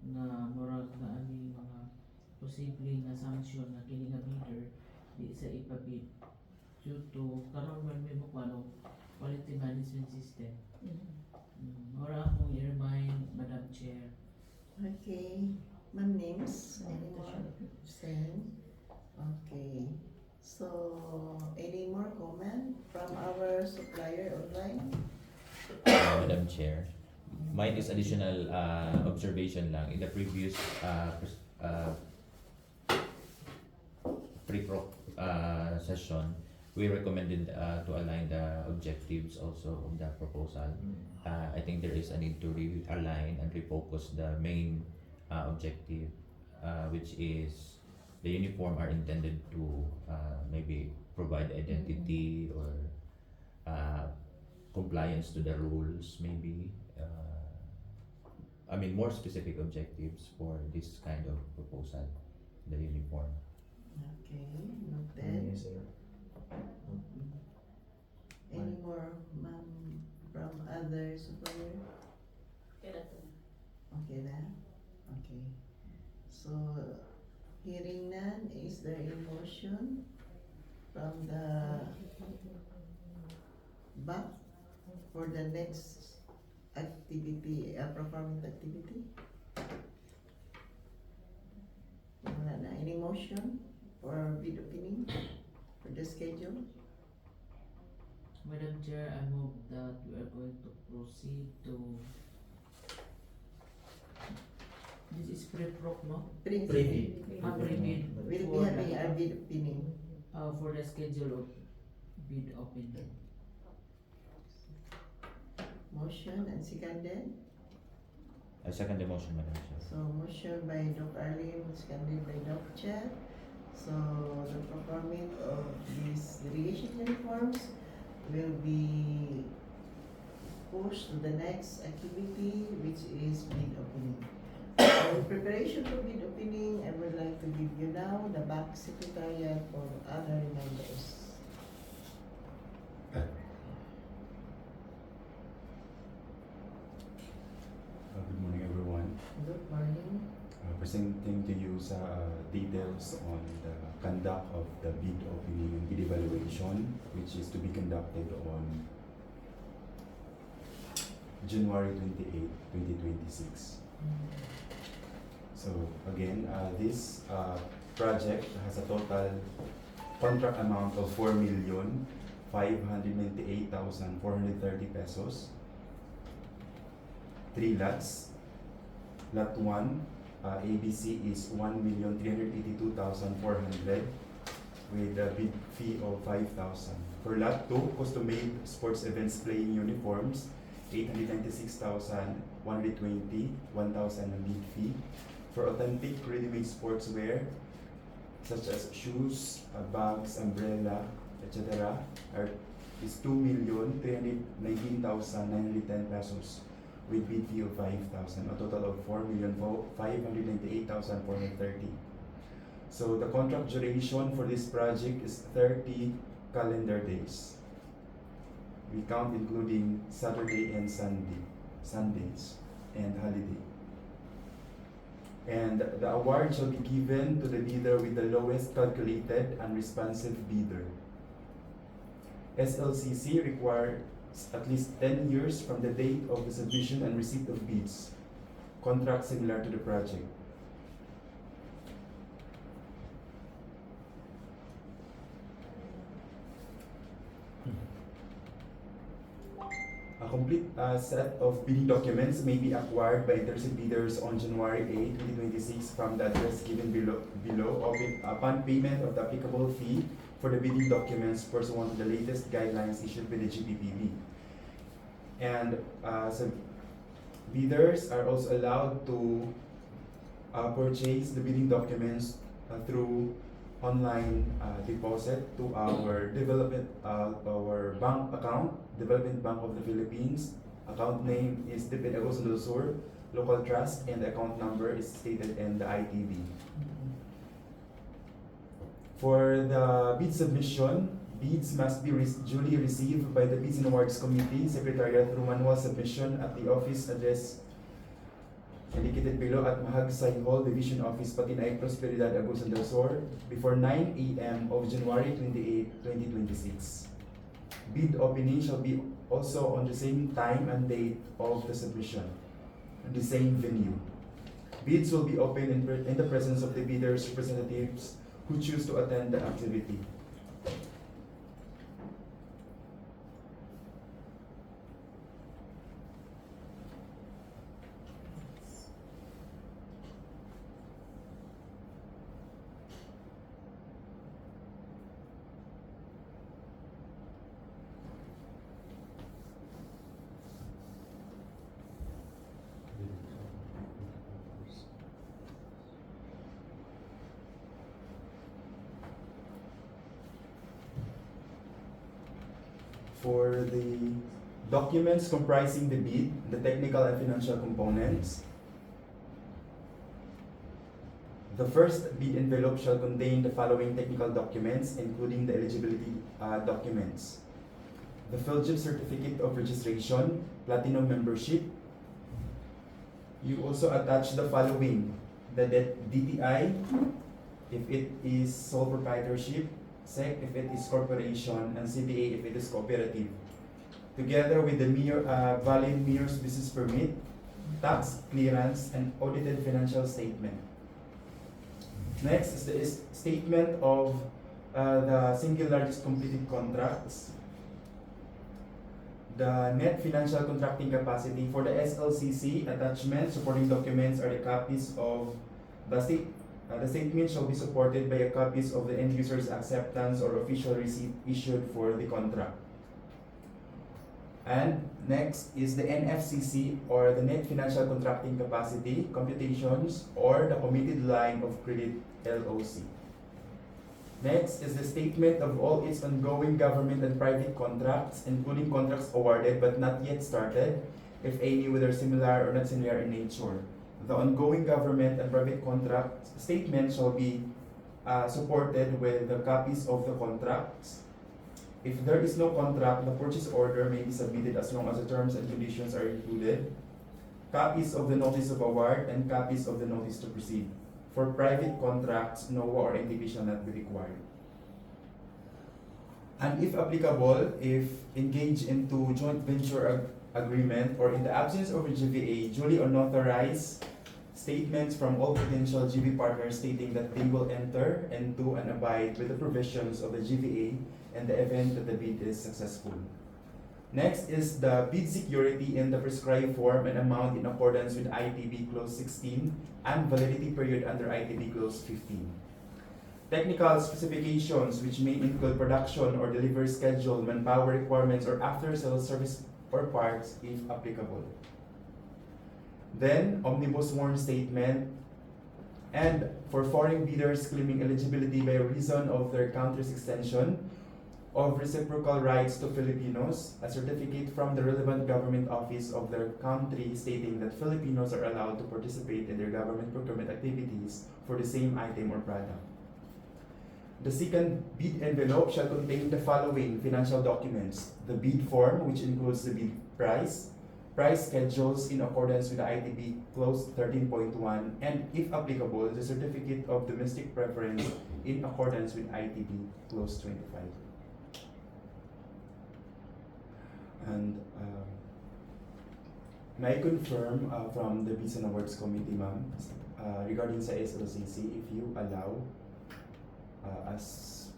Speaker 1: na murag na ani mga posible nga sanction na kini nga bidder di sa ipabid due to karon man may bukwano quality management system. Mura akong i-remind, Madam Chair.
Speaker 6: Okay, ma'am names, anyone saying? Okay, so any more comment from our supplier online?
Speaker 2: Madam Chair. Mine is additional observation lang. In the previous pre-proc session, we recommended to align the objectives also of the proposal. I think there is a need to realign and refocus the main objective, which is the uniform are intended to maybe provide identity or compliance to the rules, maybe. I mean, more specific objectives for this kind of proposal, the uniform.
Speaker 6: Okay, noted.
Speaker 5: Yes, sir.
Speaker 6: Any more, ma'am, from other supplier? Okay na? Okay. So, hearing none, is there a motion from the back for the next activity, performance activity? Wala na. Any motion for bid opening for the schedule?
Speaker 1: Madam Chair, I move that we are going to proceed to this is pre-proc, no?
Speaker 6: Pre-bid.
Speaker 5: Pre-bid.
Speaker 1: Pre-bid
Speaker 6: We'll be
Speaker 1: for
Speaker 6: having
Speaker 1: the,
Speaker 6: our bid opening.
Speaker 1: for the schedule of bid opening.
Speaker 6: Motion and seconded.
Speaker 2: I second the motion, Madam Chair.
Speaker 6: So motion by Doc Arlene, seconded by Doc Chair. So the procurement of these delegation uniforms will be pushed to the next activity, which is bid opening. So in preparation for bid opening, I would like to give you now the back secretariat for other reminders.
Speaker 3: Good morning, everyone.
Speaker 6: Good morning.
Speaker 3: Presenting to you sa details on the conduct of the bid opening and bid evaluation, which is to be conducted on January 28, 2026. So again, this project has a total contract amount of 4,598,430 pesos. 3 lots. Lot 1, ABC is 1,382,400 with a bid fee of 5,000. For Lot 2, custom-made sports events playing uniforms, 896,120, 1,000 a bid fee. For authentic ready-made sportswear, such as shoes, bags, umbrella, etc., is 2,319,910 pesos with bid fee of 5,000, a total of 4,598,430. So the contract duration for this project is 30 calendar days. We count including Saturday and Sundays and holiday. And the award shall be given to the bidder with the lowest calculated and responsive bidder. SLCC requires at least 10 years from the date of the submission and receipt of bids. Contract similar to the project. A complete set of bidding documents may be acquired by interested bidders on January 8, 2026 from the address given below upon payment of the applicable fee for the bidding documents pursuant to the latest guidelines issued by the GPPB. And so bidders are also allowed to purchase the bidding documents through online deposit to our our bank account, Development Bank of the Philippines. Account name is Tipid Agos del Sur, Local Trust, and the account number is stated in the ITV. For the bid submission, Bids must be duly received by the Bids and Awards Committee Secretariat through manual submission at the office address indicated below at Mahagsay Hall, Division Office, Patinay, Prosperidad, Agusan del Sur, before 9 a.m. of January 28, 2026. Bid opening shall be also on the same time and date of the submission, in the same venue. Bids will be opened in the presence of the bidders' representatives who choose to attend the activity. For the documents comprising the bid, the technical and financial components, the first bid envelope shall contain the following technical documents, including the eligibility documents: the PhilGIP Certificate of Registration, Platinum Membership. You also attach the following: the DTI, if it is sole proprietorship, SEC if it is corporation, and CBA if it is cooperative, together with the valid Mayor's business permit, tax clearance, and audited financial statement. Next is the statement of the single largest completed contracts, the net financial contracting capacity for the SLCC. Attachment supporting documents are the copies of the statement shall be supported by a copies of the end user's acceptance or official receipt issued for the contract. And next is the NFCC, or the net financial contracting capacity computations, or the committed line of credit LOC. Next is the statement of all its ongoing government and private contracts, including contracts awarded but not yet started, if any, whether similar or not similar in nature. The ongoing government and private contract statement shall be supported with the copies of the contracts. If there is no contract, the purchase order may be submitted as long as the terms and conditions are included. Copies of the notice of award and copies of the notice to proceed. For private contracts, NOA or NTP shall not be required. And if applicable, if engaged into joint venture agreement or in the absence of a GVA, duly unauthorized statements from all potential GV partners stating that they will enter into and abide with the provisions of the GVA in the event that the bid is successful. Next is the bid security in the prescribed form and amount in accordance with ITB Clause 16 and validity period under ITB Clause 15. Technical specifications which may include production or delivery schedule, manpower requirements, or after-sales service or parts if applicable. Then, omnibus warrant statement, and for foreign bidders claiming eligibility by reason of their country's extension of reciprocal rights to Filipinos, a certificate from the relevant government office of their country stating that Filipinos are allowed to participate in their government procurement activities for the same item or product. The second bid envelope shall contain the following financial documents: the bid form, which includes the bid price schedules in accordance with the ITB Clause 13.1, and if applicable, the certificate of domestic preference in accordance with ITB Clause 25. And may I confirm from the Bids and Awards Committee, ma'am, regarding sa SLCC, if you allow us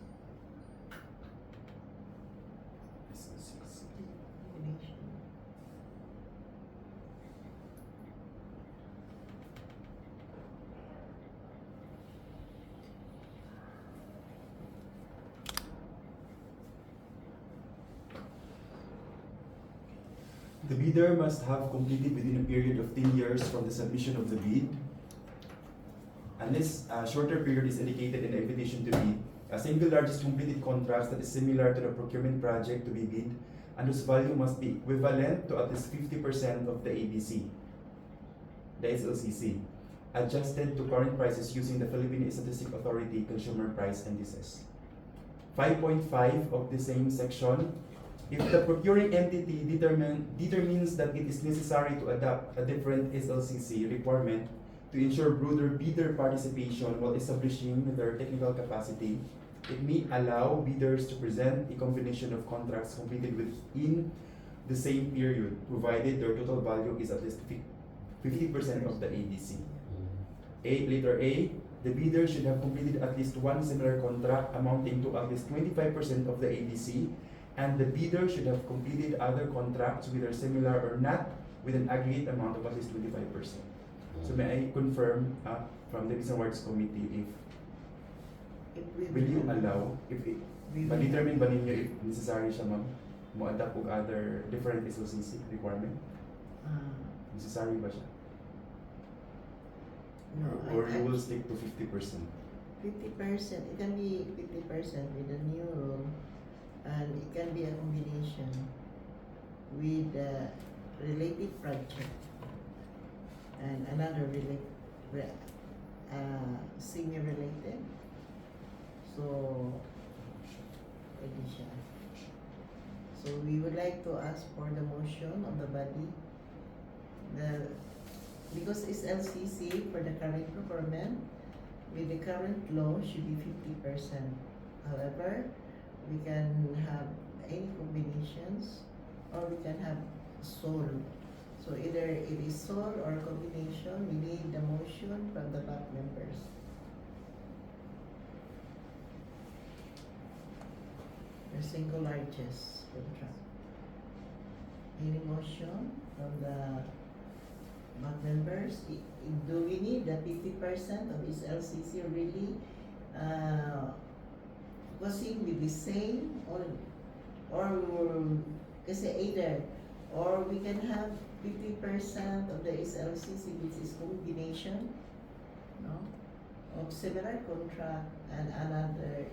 Speaker 3: SLCC. The bidder must have completed within a period of 10 years from the submission of the bid. Unless a shorter period is indicated in the invitation to bid, a single largest completed contract that is similar to the procurement project to be bid, and whose value must be equivalent to at least 50% of the ABC, the SLCC, adjusted to current prices using the Philippine Statistic Authority Consumer Price Indices. 5.5 of the same section, if the procuring entity determines that it is necessary to adopt a different SLCC requirement to ensure broader bidder participation while establishing their technical capacity, it may allow bidders to present a combination of contracts completed within the same period, provided their total value is at least 50% of the ADC. Letter A, the bidder should have completed at least one similar contract amounting to at least 25% of the ADC, and the bidder should have completed other contracts whether similar or not with an aggregate amount of at least 25%. So may I confirm from the Business Awards Committee
Speaker 6: If we
Speaker 3: will you allow, if
Speaker 6: we will-
Speaker 3: ma-determine ba ninyo if necessary siya ma'am, mo-adapt og other different SLCC requirement?
Speaker 6: Ah,
Speaker 3: Necessary ba siya?
Speaker 6: no,
Speaker 3: Or you will stick to 50%?
Speaker 6: 50%, it can be 50% with the new rule, and it can be a combination with the related project and another semi-related. So, pwede siya. So we would like to ask for the motion of the body. Because it's LCC for the current procurement, with the current law should be 50%. However, we can have any combinations or we can have sole. So either it is sole or combination, we need the motion from the BAC members. The single largest contract. Any motion from the BAC members? Do we need the 50% of this LCC really focusing with the same or kasi either or we can have 50% of the SLCC which is combination, no, of similar contract and another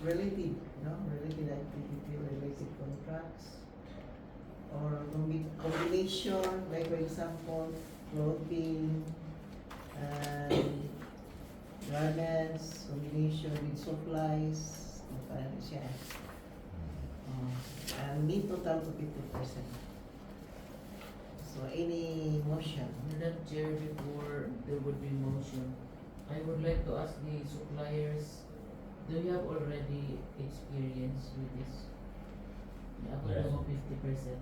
Speaker 6: related activity, related contracts, or combination, like for example, clothing and garments, combination with supplies, parang siya. And need total to 50%. So any motion?
Speaker 1: Madam Chair, before there would be motion, I would like to ask the suppliers, do you have already experience with this? Ako
Speaker 8: Yes.
Speaker 1: mo 50%.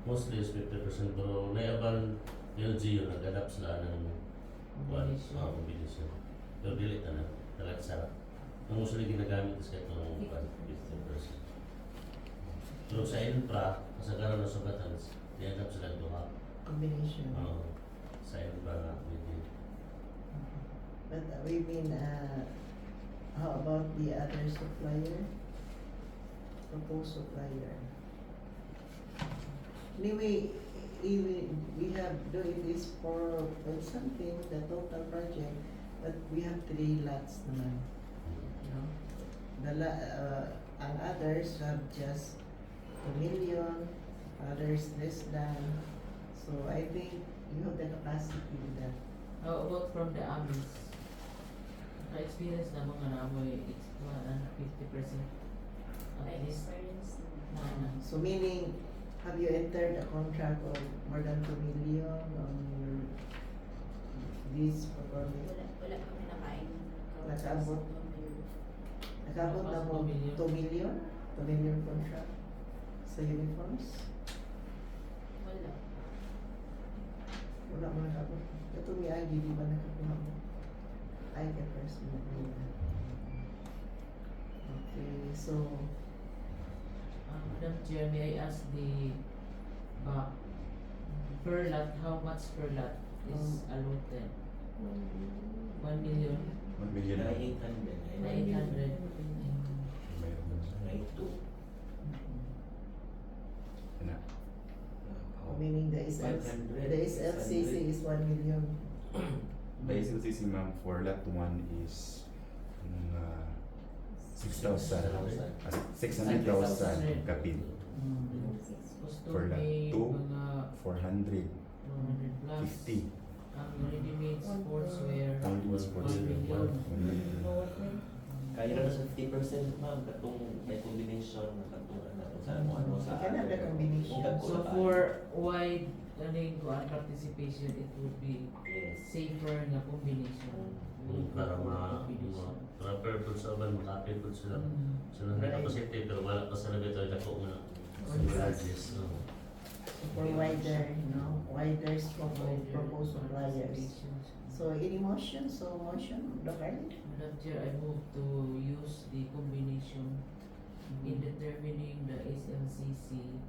Speaker 8: Mostly is 50%, pero naiaban LGU nag-adapt sila ng
Speaker 1: Combination.
Speaker 8: combination. Pero dili na talaga sa ang usually ginagamit is kahit ng 50%. Pero sa infra, kasagaran na sugatan, i-adapt sila duha.
Speaker 6: Combination.
Speaker 8: Sa infra na within.
Speaker 6: But we mean, how about the other supplier? Proposed supplier. Anyway, we have doing this for something, the total project, but we have 3 lots naman. You know? Ang others have just 2 million, others less than. So I think you have the capacity with that.
Speaker 1: How about from the amis? Naka-experience na mga namoy 50%. At least.
Speaker 9: Experience.
Speaker 6: So meaning, have you entered a contract of more than 2 million on this program?
Speaker 9: Wala kami nakain.
Speaker 6: Nakaabot. Nakabot na mo 2 million? 2 million contract sa uniforms?
Speaker 9: Wala.
Speaker 6: Wala mo nakabot. Ito may ID, di ba nakakuha mo? I can first mo. Okay, so
Speaker 1: Madam Chair, may I ask the per lot, how much per lot is allotted? 1 million?
Speaker 3: 1 million na.
Speaker 1: 900.
Speaker 3: Mayroon na siya.
Speaker 7: 92.
Speaker 3: Na.
Speaker 6: meaning the SLCC is 1 million.
Speaker 3: The SLCC ma'am for lot 1 is 6,000. 600,000 kapit.
Speaker 1: Gusto
Speaker 3: For lot
Speaker 1: may
Speaker 3: 2,
Speaker 1: mga
Speaker 3: 400.
Speaker 1: 400 plus.
Speaker 3: 50.
Speaker 1: Ang ready-made sportswear,
Speaker 3: Only sports.
Speaker 1: 1 million.
Speaker 7: Kaya na sa 50% ma'am, katong may combination na katong sa ano sa
Speaker 6: Can have the combination.
Speaker 1: So for wide kaning kuan participation, it would be
Speaker 7: Yes.
Speaker 1: safer nga combination.
Speaker 8: Para
Speaker 1: Combination.
Speaker 8: proper po sa ban, makapit po sila.
Speaker 1: Mm.
Speaker 8: Sila may capacity pero wala pa sila dito dako na. Charges.
Speaker 6: For wider, wider scope of proposed suppliers. So any motion, Dr.
Speaker 1: Madam Chair, I move to use the combination in determining the SLCC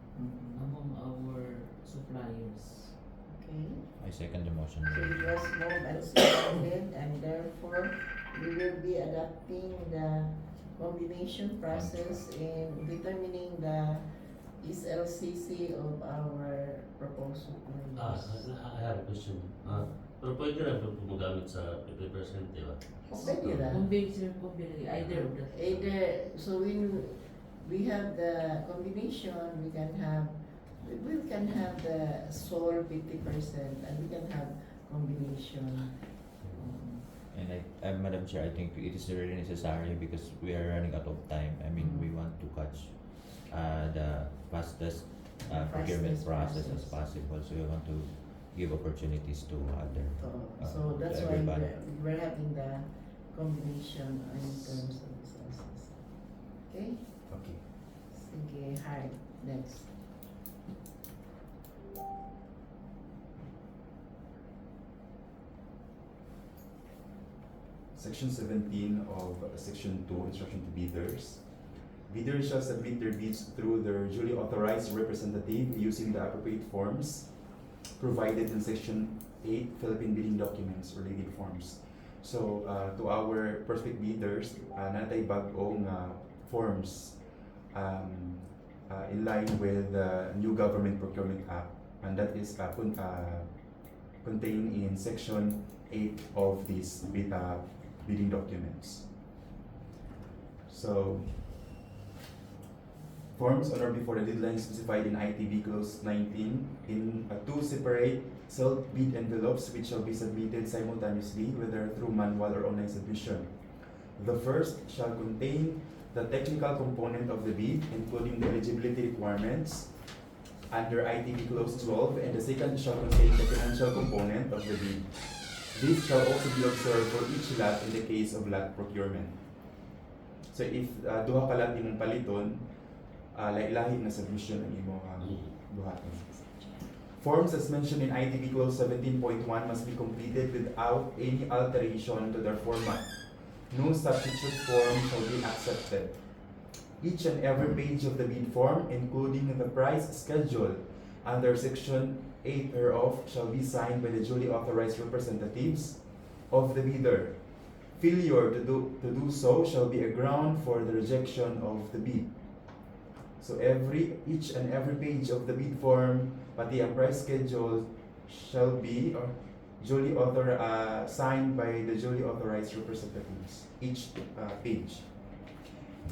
Speaker 1: among our suppliers.
Speaker 6: Okay.
Speaker 2: I second the motion.
Speaker 6: So it was moved and seconded, and therefore we will be adopting the combination process in determining the SLCC of our proposed suppliers.
Speaker 8: I have a question. Pero pwede na po gumagamit sa 50%, di ba?
Speaker 6: Pwede lang.
Speaker 1: Combination, either of the.
Speaker 6: Either, so when we have the combination, we can have the sole 50% and we can have combination.
Speaker 2: And Madam Chair, I think it is really necessary because we are running out of time. I mean, we want to catch the fastest procurement
Speaker 6: Fastest
Speaker 2: process as
Speaker 6: process.
Speaker 2: possible. So we want to give opportunities to other.
Speaker 6: So that's
Speaker 2: to
Speaker 6: why
Speaker 2: everybody.
Speaker 6: we're having the combination in terms of resources. Okay?
Speaker 3: Okay.
Speaker 6: Sige, hi. Next.
Speaker 3: Section 17 of Section 2, Instruction to Bidders. Bidders shall submit their bids through their duly authorized representative using the appropriate forms provided in Section 8 Philippine Bidding Documents or Legal Forms. So, to our prospect bidders, natay bag-ong forms in line with the new Government Procurement Act, and that is contained in Section 8 of these bidding documents. So, forms on or before the deadline specified in ITB Clause 19 in two separate sealed bid envelopes which shall be submitted simultaneously, whether through manual or online submission. The first shall contain the technical component of the bid, including the eligibility requirements under ITB Clause 12, and the second shall contain the financial component of the bid. This shall also be observed for each lot in the case of lot procurement. So if duha ka lot imong paliton, lahi-lahi na submission ang imong buhaton. Forms as mentioned in ITB Clause 17.1 must be completed without any alteration to their format. No substitute form shall be accepted. Each and every page of the bid form, including the price schedule under Section 8 thereof, shall be signed by the duly authorized representatives of the bidder. Failure to do so shall be a ground for the rejection of the bid. So each and every page of the bid form, pati ang price schedule, shall be duly signed by the duly authorized representatives. Each page.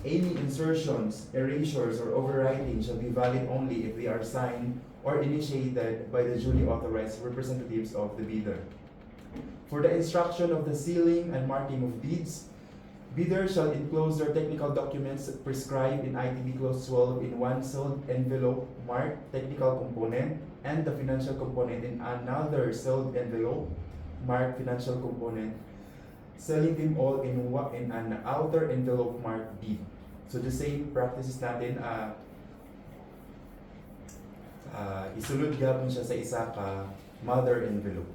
Speaker 3: Any insertions, erasures, or overwriting shall be valid only if they are signed or initiated by the duly authorized representatives of the bidder. For the instruction of the sealing and marking of bids, bidders shall enclose their technical documents prescribed in ITB Clause 12 in one sealed envelope marked technical component and the financial component in another sealed envelope marked financial component, selling them all in an outer envelope marked bid. So the same practices natin, isulod gapon siya sa isa ka mother envelope.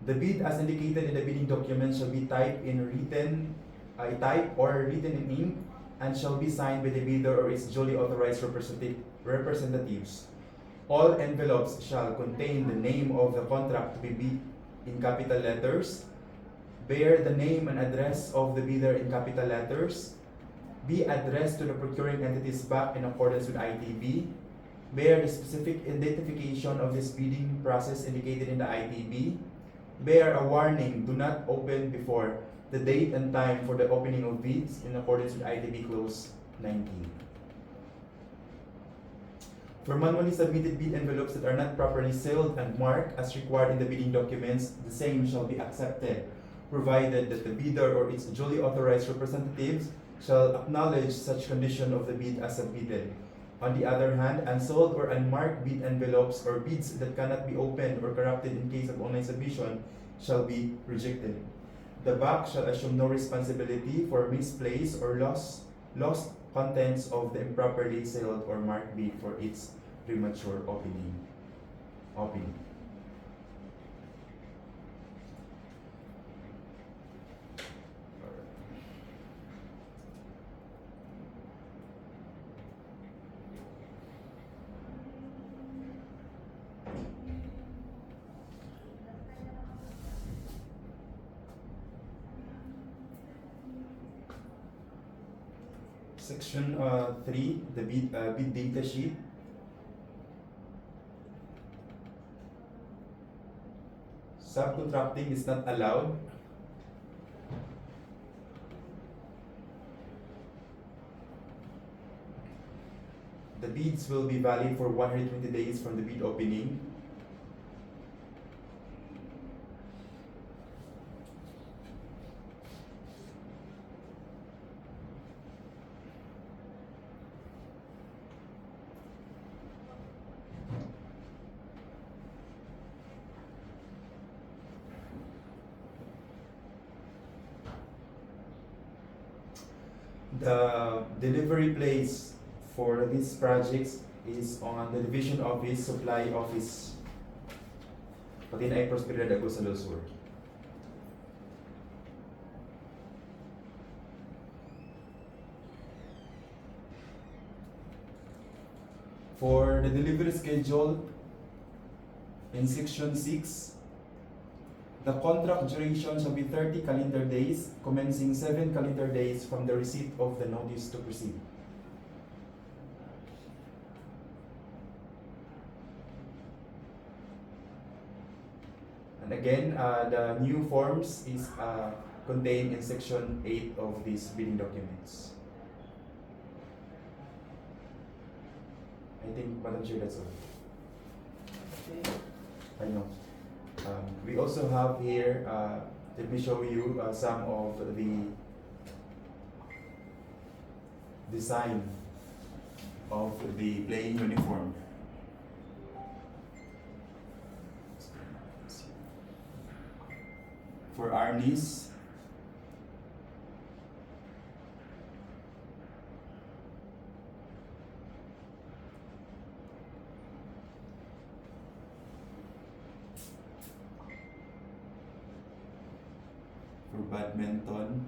Speaker 3: The bid as indicated in the bidding document shall be typed in written in ink and shall be signed by the bidder or its duly authorized representatives. All envelopes shall contain the name of the contract to be bid in capital letters, bear the name and address of the bidder in capital letters, be addressed to the procuring entities back in accordance with ITB, bear the specific identification of this bidding process indicated in the ITB, bear a warning, do not open before the date and time for the opening of bids in accordance with ITB Clause 19. For manually submitted bid envelopes that are not properly sealed and marked as required in the bidding documents, the same shall be accepted. provided that the bidder or its duly authorized representatives shall acknowledge such condition of the bid as submitted. On the other hand, unsold or unmarked bid envelopes or bids that cannot be opened or corrupted in case of online submission shall be rejected. The BAC shall assume no responsibility for misplaced or lost contents of the improperly sold or marked bid for its premature opening. Section 3, the bid data sheet. Subcontracting is not allowed. The bids will be valid for 120 days from the bid opening. The delivery place for these projects is on the Division Office, Supply Office, Patinay Prosperidad, Agusan del Sur. For the delivery schedule, in Section 6, the contract duration shall be 30 calendar days, commencing 7 calendar days from the receipt of the notice to proceed. And again, the new forms is contained in Section 8 of these bidding documents. I think, Madam Chair, that's all.
Speaker 6: Okay.
Speaker 3: I know. We also have here, let me show you some of the design of the playing uniform. For armies, for badminton,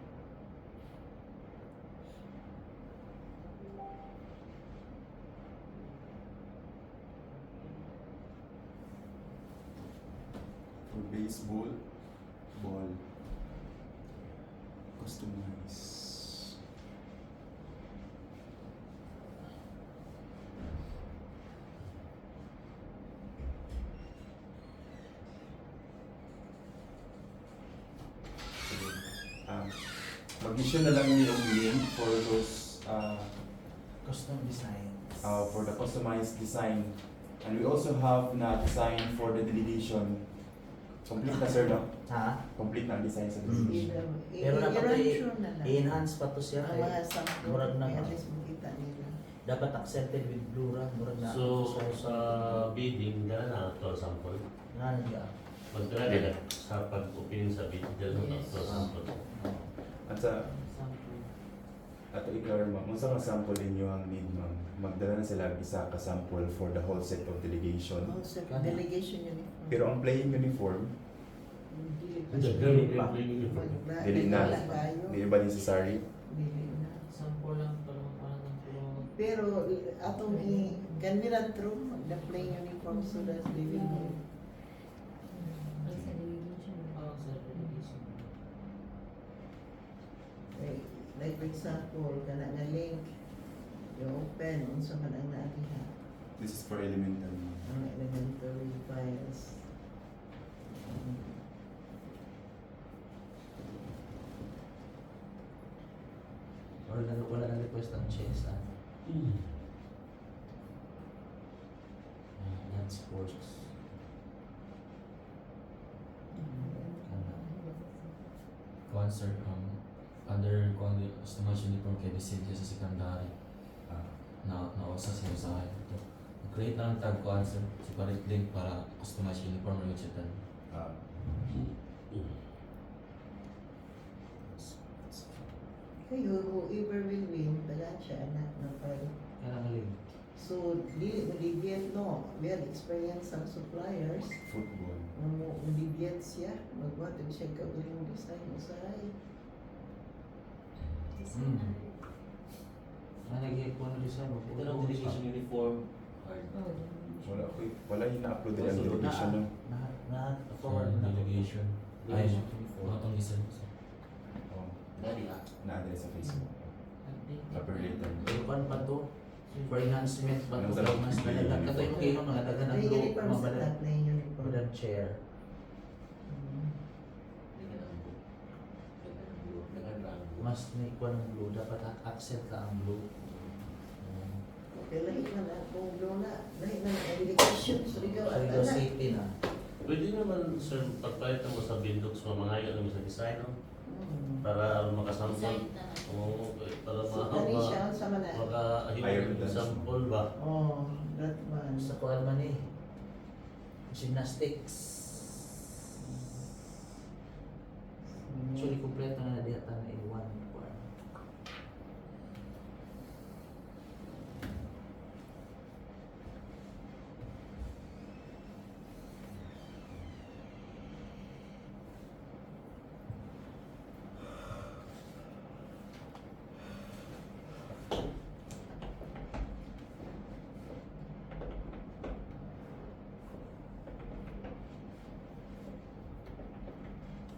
Speaker 3: for baseball, ball, customize. Mag-issue na lang yung link for those
Speaker 5: Custom designs.
Speaker 3: for the customized design. And we also have na design for the delegation. Complete na, sir, no?
Speaker 5: Ha?
Speaker 3: Complete na ang design sa
Speaker 5: Mm.
Speaker 3: delegation.
Speaker 5: Pero dapat
Speaker 6: I-run na lang.
Speaker 5: i-enhance pa to siya
Speaker 6: Ang
Speaker 5: kay
Speaker 6: mga sample,
Speaker 5: murag na
Speaker 6: at least makita nila.
Speaker 5: dapat accepted with Blura, murag na.
Speaker 8: So, sa bidding, dala na ito ang sample.
Speaker 5: nga nagya.
Speaker 8: Magdala ka sa pag-opening sa bidding, dala na ito ang sample.
Speaker 3: At sa ato i-clear, ma'am, kung saan sample ninyo ang need, ma'am, magdala na sila isa ka sample for the whole set of delegation.
Speaker 6: Also,
Speaker 5: Kaya.
Speaker 6: delegation uniform.
Speaker 3: Pero ang playing uniform,
Speaker 6: Dili pa
Speaker 8: Hindi,
Speaker 6: siya.
Speaker 8: ganun
Speaker 5: pa.
Speaker 8: yung uniform.
Speaker 3: Dili na.
Speaker 6: Tayo.
Speaker 3: di ba necessary?
Speaker 6: Dili na.
Speaker 1: Sample lang ito naman para ng cloth.
Speaker 6: Pero atong can we run through the plain uniform so that they will know?
Speaker 1: Oh, sa relegation.
Speaker 6: Like for example, kana nga link, you open, unsa man ang naatiha.
Speaker 3: This is for elementary.
Speaker 6: Ang elementary files.
Speaker 5: Wala na request ang chess, ah. Yan sports. Kana.
Speaker 10: kuan sir, under kuan customized uniform kay Vicente sa secondary. Nausa siya sa akin ito. Create lang tag kuan sir, separate link para customized uniform rin siya tan.
Speaker 6: Kayo, whoever will win, tagaan siya anak ng file.
Speaker 5: Kaya ang link.
Speaker 6: So, maligyan no, we had experience some suppliers.
Speaker 3: Football.
Speaker 6: Maligyan siya, magwatag siya kagaling design usahay.
Speaker 5: Nag-ipon rin siya.
Speaker 7: Ito lang delegation uniform.
Speaker 3: Wala yung na-upload ang delegation no?
Speaker 5: Forward na.
Speaker 10: Delegation. Ay, mga itong isa.
Speaker 3: Oh,
Speaker 7: Dali ah.
Speaker 3: na-address sa Facebook. Upper later.
Speaker 5: Ipan pa to. For enhancement pa to.
Speaker 3: Anong sarap?
Speaker 5: Mas nalagat ka to yung kayo mga taga ng
Speaker 6: May
Speaker 5: group.
Speaker 6: uniform
Speaker 5: Mga
Speaker 6: sa
Speaker 5: balad.
Speaker 6: lahat na yung uniform.
Speaker 5: Balad chair. Mas may kuha ng blue. Dapat accent ka ang blue.
Speaker 6: Okay, lahi na na. Kung blue na, lahi na na. Delegation, Surigao at
Speaker 5: Surigao
Speaker 6: anak.
Speaker 5: City na.
Speaker 8: Pwede naman, sir, pagpalitan mo sa Bindux, mamangaya naman sa design, no? Para makasample.
Speaker 9: Design na lang.
Speaker 8: Oo, para
Speaker 6: So, kani siya, sama na.
Speaker 3: Iron
Speaker 8: maka-hit
Speaker 3: dance.
Speaker 8: sample ba?
Speaker 6: Oh, that one.
Speaker 5: Sa kuha man eh. Gymnastics. Actually, kompleto na diya na in one kuha.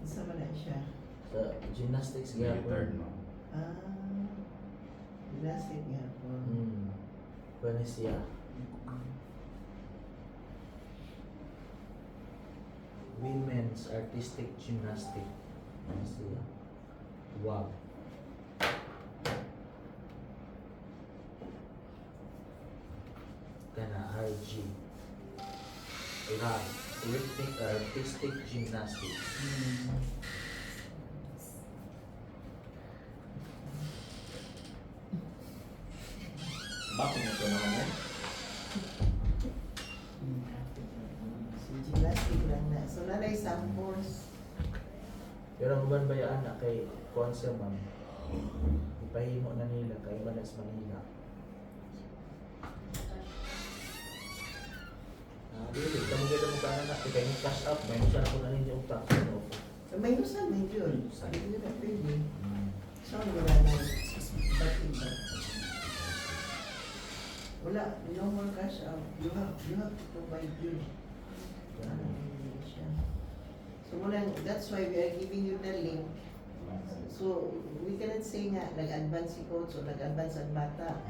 Speaker 6: Sama na siya.
Speaker 5: Sa gymnastics
Speaker 3: May
Speaker 5: gapon.
Speaker 3: return no?
Speaker 6: Plastic nga po.
Speaker 5: Kuha siya. Women's artistic gymnastic. Kuha siya. Wow. Kana RG. RAG. Rhythmic artistic gymnastics.
Speaker 7: Bakit mo ito naman yan?
Speaker 6: So, gymnastic lang na. So, nanay samples.
Speaker 5: Pero ang uban bayaan na kay Conce man. Ipahimo na nila kay Manas Manila. Dili, kamo gid mo kana na kay ni cash up, may siya na ko na ninyo utak.
Speaker 6: So, may nusan, may yun. Sabi ko na pwede. So, wala na. Ba't iba? Wala, no more cash out. You have to provide yun. So, that's why we are giving you the link. So, we cannot say nga, nag-advance si coach o nag-advance ang bata.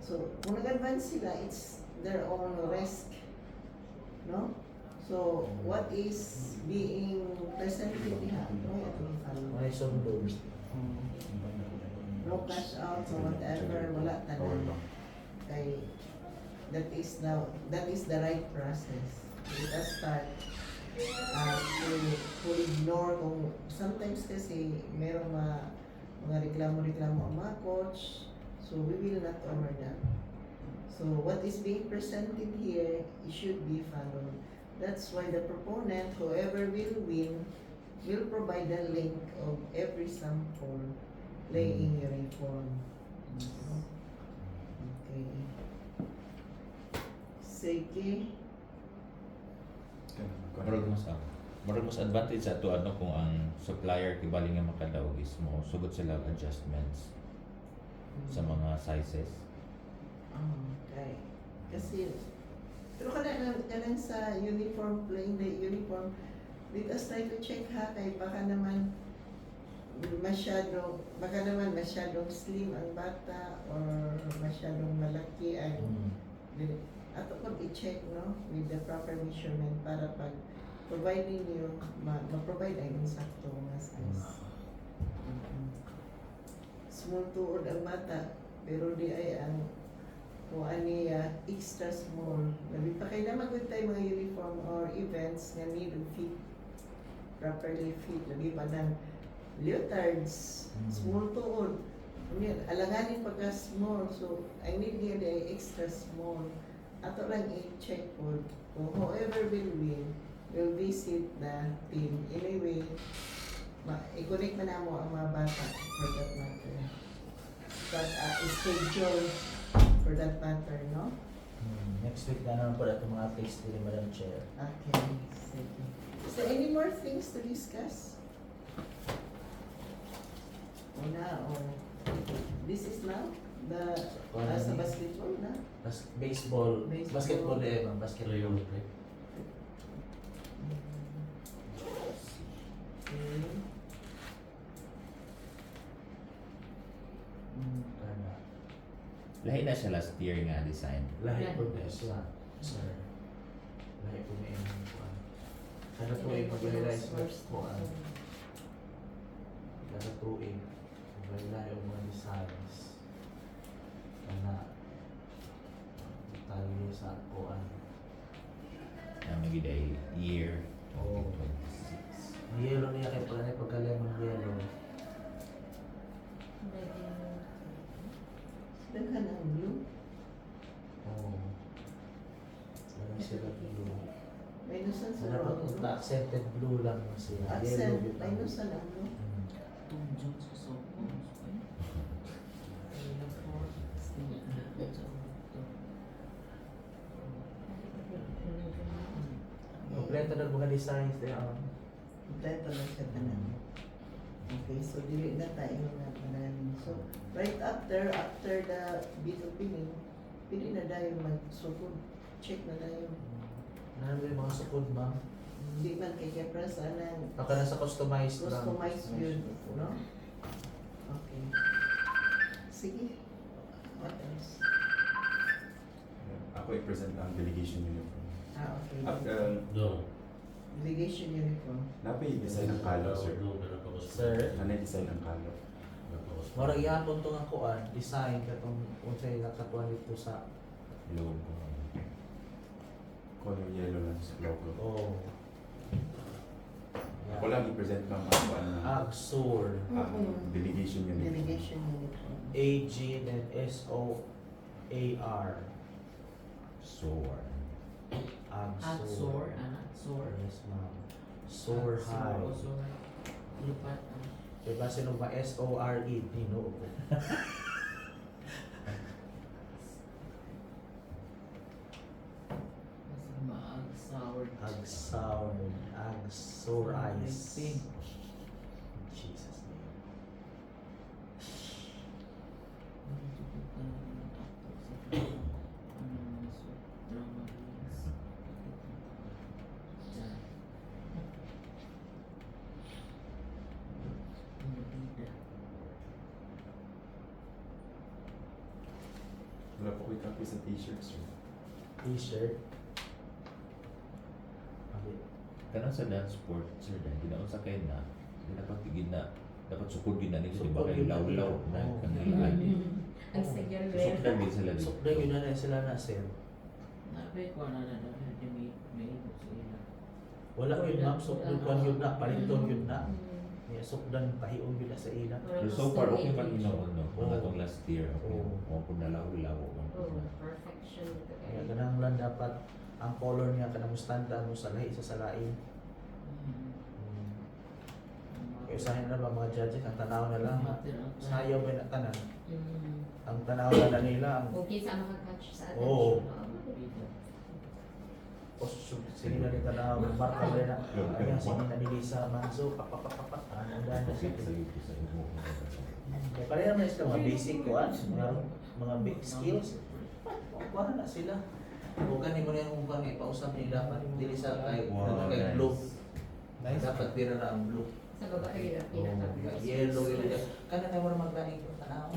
Speaker 6: So, kung nag-advance sila, it's their own risk. No? So, what is being presented niya?
Speaker 5: May sundod.
Speaker 6: No cash out or whatever, wala tanan. Kay, that is the right process. Let us start to ignore kung sometimes kasi merong mga reklamo ang mga coach, so we will not honor that. So what is being presented here, it should be followed. That's why the proponent, whoever will win, will provide a link of every sample playing uniform. Okay. Sige.
Speaker 2: Murag mas advantage ato ano kung ang supplier kibali nga makadaog is mo sugod sila og adjustments sa mga sizes.
Speaker 6: Okay. Kasi, pero kanang sa uniform, playing the uniform, let us try to check ha, kay baka naman masyadong slim ang bata or masyadong malaki ang ato kung i-check no with the proper measurement para pag providing you ma-provide ang insakto nga size. Small tuod ang bata pero di ay ang kung ani extra small. Labi pa kay naman good tayo mga uniform or events nga need to fit properly fit. Labi pa nang leotards, small tuod. Alanganin pagka small, so I need the extra small. Ato lang i-check po kung whoever will win will visit the team. Anyway, i-connect man mo ang mga bata for that matter. But schedule for that matter, no?
Speaker 5: Next week na naman po itong mga athletes din, Madam Chair.
Speaker 6: Okay, sige. Is there any more things to discuss? Una, or this is now the sa basketball na?
Speaker 5: Baseball,
Speaker 6: Baseball.
Speaker 5: basketball din, ma'am. Basketball.
Speaker 8: Player play.
Speaker 6: Okay.
Speaker 5: Kana.
Speaker 2: Lahi na siya last year nga design.
Speaker 5: Lahi po na siya, sir. Lahi po na yung kuhan. Kada tuwing mag-realize mo kuhan. Kada tuwing mag-realize yung mga designs. Kana tali sa kuhan.
Speaker 2: Na magiday year
Speaker 5: Oo.
Speaker 2: 2026.
Speaker 5: Ang yellow niya kay pala niya pagka-lemon yellow.
Speaker 6: Daghan ang blue.
Speaker 5: Oo. Wala sila blue.
Speaker 6: May nusan sa
Speaker 5: Wala
Speaker 6: blue.
Speaker 5: pa accented blue lang na siya. Yellow
Speaker 6: Accent,
Speaker 5: yun
Speaker 6: may
Speaker 5: lang.
Speaker 6: nusan ang blue.
Speaker 1: Tunjong sa sopo.
Speaker 5: Kompleto na mga designs din.
Speaker 6: Kompleto na siya tanan. Okay, so dili na tayo na tanan. So, right after the bid opening, pili na tayo mag-sukod. Check na tayo.
Speaker 5: Ano yung mga sukod, ma'am?
Speaker 6: Hindi man kay Kepra sana
Speaker 5: Baka nasa customized lang.
Speaker 6: customized yun, no? Okay. Sige. What else?
Speaker 3: Ako i-present ang delegation uniform.
Speaker 6: Okay.
Speaker 8: No.
Speaker 6: Delegation uniform.
Speaker 3: Napay-design ang kalo, sir.
Speaker 8: No, pero pa ko-
Speaker 5: Sir?
Speaker 3: Design ang kalo.
Speaker 5: Marang ihapon to nga kuan, design katong unsay nakatuan dito sa
Speaker 2: Logo.
Speaker 3: Color yellow lang sa logo.
Speaker 5: oh.
Speaker 3: Ako lang i-present lang ako
Speaker 5: Agsur.
Speaker 3: ang delegation uniform.
Speaker 6: Delegation uniform.
Speaker 5: AG then SOAR.
Speaker 2: Soar.
Speaker 5: Agsur.
Speaker 1: Anak, sore.
Speaker 5: Yes, ma'am. Soar high.
Speaker 1: Sore. Lipat.
Speaker 5: Diba sino ba SORE? Dino.
Speaker 1: Mag-sour.
Speaker 5: Agsour. Agsur eyes.
Speaker 1: Pink.
Speaker 5: Jesus name.
Speaker 3: Wala po ko'y copy sa t-shirt, sir.
Speaker 5: T-shirt. Okay.
Speaker 2: Kanang sa dance sport, sir, dahil ginaon sa kayo na, dapat tigid na, dapat sukod din na nito, di ba
Speaker 5: Sukod
Speaker 2: kayo
Speaker 5: yun na
Speaker 2: law-law
Speaker 5: nila.
Speaker 2: na
Speaker 5: Oo.
Speaker 2: kangilaan.
Speaker 9: Ang sige,
Speaker 2: Susukdan din sila
Speaker 5: So,
Speaker 2: dito.
Speaker 5: dahil yun na sila na sir.
Speaker 1: Nabi ko na may sila.
Speaker 5: Wala yun ma'am, sukdan ko yun na, paliton yun na. Yeah, sukdan pahiong yun na sa ila.
Speaker 2: So, so far, okay man ginaon, no? Mga itong last year, okay.
Speaker 5: Oo.
Speaker 2: O kung nalaw-law.
Speaker 9: Perfection.
Speaker 5: Kaya ganang lang dapat ang color niya kanang mustanda mo sa lahi sa salain. Kaya usahin na ba mga judges, ang tanaw na lang. Sayaw ba na tanan? Ang tanaw na nila, ang
Speaker 9: Okay sa makakatch sa attention.
Speaker 5: Oo. sige na rin tanaw, marka ba na. Ayan, sige na nili sa manso, papapapapak. Ano na siya. Kaya pala naman sila mga basic ko, mga big skills. Kuha na sila. Huwag ka mo na yung mukhang ipausap niya dapat. Dili sa kay blue. Dapat tira na ang blue.
Speaker 9: Sa babae, pinaka
Speaker 5: Yellow, yellow. Kana tayo mo na maglaing ko tanaw.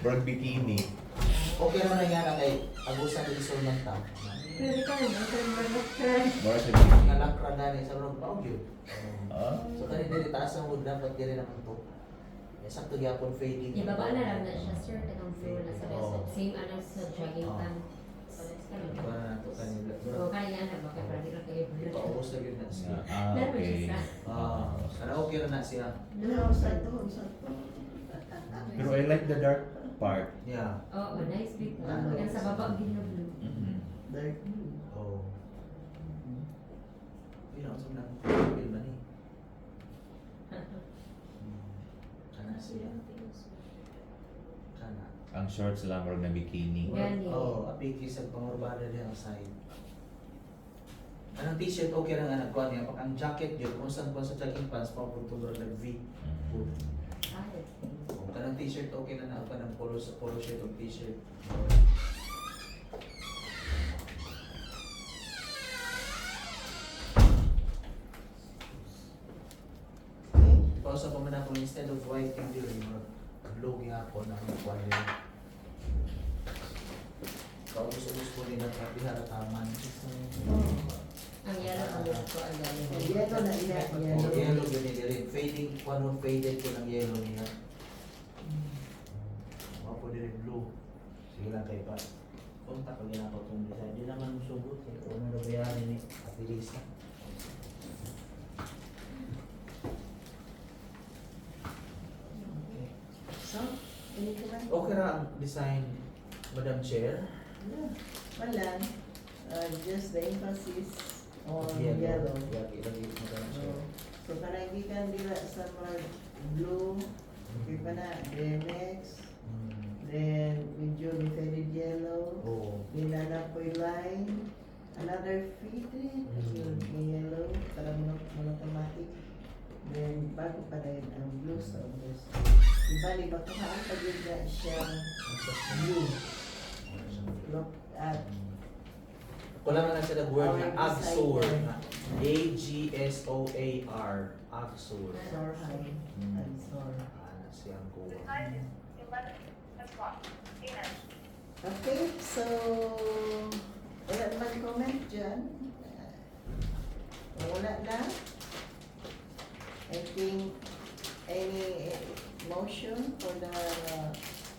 Speaker 2: Broad bikini.
Speaker 5: Okay naman na yan kay agusan ng isol ng tao.
Speaker 9: Pwede ka rin,
Speaker 2: Mora sa bikini.
Speaker 5: Ngalakra na rin sa rog pa, yun.
Speaker 2: Ah.
Speaker 5: So kanina dili taas ang wood dapat dili naman to. Sakto gyapon fading.
Speaker 9: Ibaba na lang na siya, sir. Kanang floor na sa
Speaker 5: Oo.
Speaker 9: rest. Same ano sa jogging
Speaker 5: Oo.
Speaker 9: pants.
Speaker 5: Para na to kanila.
Speaker 9: So, kaya na ba? Kaya pwede ka kayo.
Speaker 5: Ipaubos na yun na siya.
Speaker 2: Okay.
Speaker 5: Sana okay na siya.
Speaker 6: No, sakto.
Speaker 3: Pero I like the dark part.
Speaker 5: Yeah.
Speaker 9: Oo, nice big one. Yan sa baba, blue.
Speaker 2: Mhm.
Speaker 6: Dark blue.
Speaker 5: Oh. Pila ko sa pil ba ni? Kana siya. Kana.
Speaker 2: Ang shorts lang or na bikini.
Speaker 9: Yan yun.
Speaker 5: Oh, apiki sa pangurbada diya ang side. Anong t-shirt okay lang anak ko niya. Pag ang jacket yun, kung saan ko sa jogging pants, papunto nag V.
Speaker 2: Mhm.
Speaker 9: Ah, okay.
Speaker 5: Oh, kanang t-shirt okay na ka ng polo shirt o t-shirt.
Speaker 6: Okay.
Speaker 5: Pausa pa man ako instead of white and blue, blue ako na ang kwalyo. Kaubos-ubos ko nila sa piharataman.
Speaker 9: Ang yellow ang gusto ko ang galing.
Speaker 6: Yellow na iya.
Speaker 5: Oh, yellow yun nila. Fading, one more faded ko ng yellow niya. Ako din blue. Sige lang kayo pa. Kontak ko ginako itong design. Di naman sugot eh. Kung ano bayarin ni Ate Lisa.
Speaker 6: Okay. So, any comment?
Speaker 5: Okay na ang design, Madam Chair.
Speaker 6: Yeah. Wala. Just the emphasis on
Speaker 5: Yellow.
Speaker 6: yellow.
Speaker 5: Yeah, ilagay mo Madam Chair.
Speaker 6: So, kanagikan dila sa mga blue, okay pa na, then next, then medyo may faded yellow,
Speaker 5: Oo.
Speaker 6: dinala po yung line, another faded, yellow, parang monochromatic, then bago pa rin ang blue sa others. Ibali, bakuhaan pa din na siyang blue. Look at
Speaker 5: Wala nga na siya nag-word na
Speaker 6: Our
Speaker 5: Agsoar.
Speaker 6: designer.
Speaker 5: A-G-S-O-A-R. Agsoar.
Speaker 6: Sorhai and Sor.
Speaker 5: Ano siyang kuha.
Speaker 6: Okay, so wala naman comment dyan. Wala na. I think any motion for the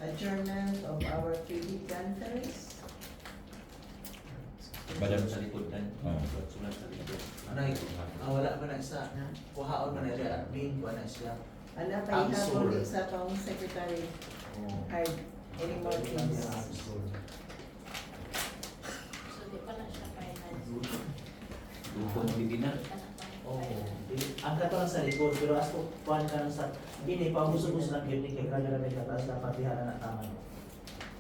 Speaker 6: adjournment of our 3D conference.
Speaker 2: Madam
Speaker 7: Sa likod dan.
Speaker 2: Oh.
Speaker 7: Sulat sa likod.
Speaker 5: Anay, wala ba na isa? Kuhaon ba na siya? Admin ba na siya?
Speaker 6: Ano pa ihapon
Speaker 5: Absorb.
Speaker 6: sa pang secretary
Speaker 5: Oo.
Speaker 6: hard any more things.
Speaker 5: Agsoar.
Speaker 4: So, di pa na siya final.
Speaker 7: Dukong bibinan.
Speaker 5: Oo. Ang katong sa likod, pero as ko kuhan ka lang sa bini, pamuso-muso lang yun, kaya grabe na may katas na patihala na tama.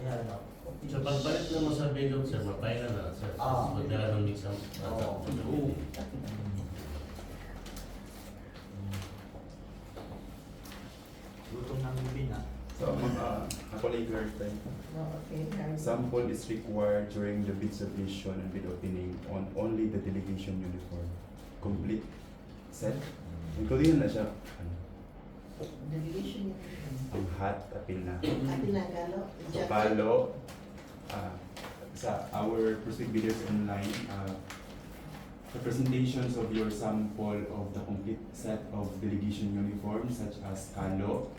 Speaker 5: Patihala na.
Speaker 8: So pagbalik naman sa bilog sir, mapay na na sir.
Speaker 5: Ah.
Speaker 8: Magdala ng mix ang
Speaker 5: Oo. Lutong ng bibin na.
Speaker 3: So, ako lang clarify.
Speaker 6: No, okay, hard.
Speaker 3: Sample is required during the bid submission and bid opening on only the delegation uniform. Complete set. Including na siya.
Speaker 6: Delegation yun.
Speaker 3: Ang hat, apil na.
Speaker 6: Atin na galo.
Speaker 3: So, palo, sa our prospect bidders online, the presentations of your sample of the complete set of delegation uniforms such as kalo,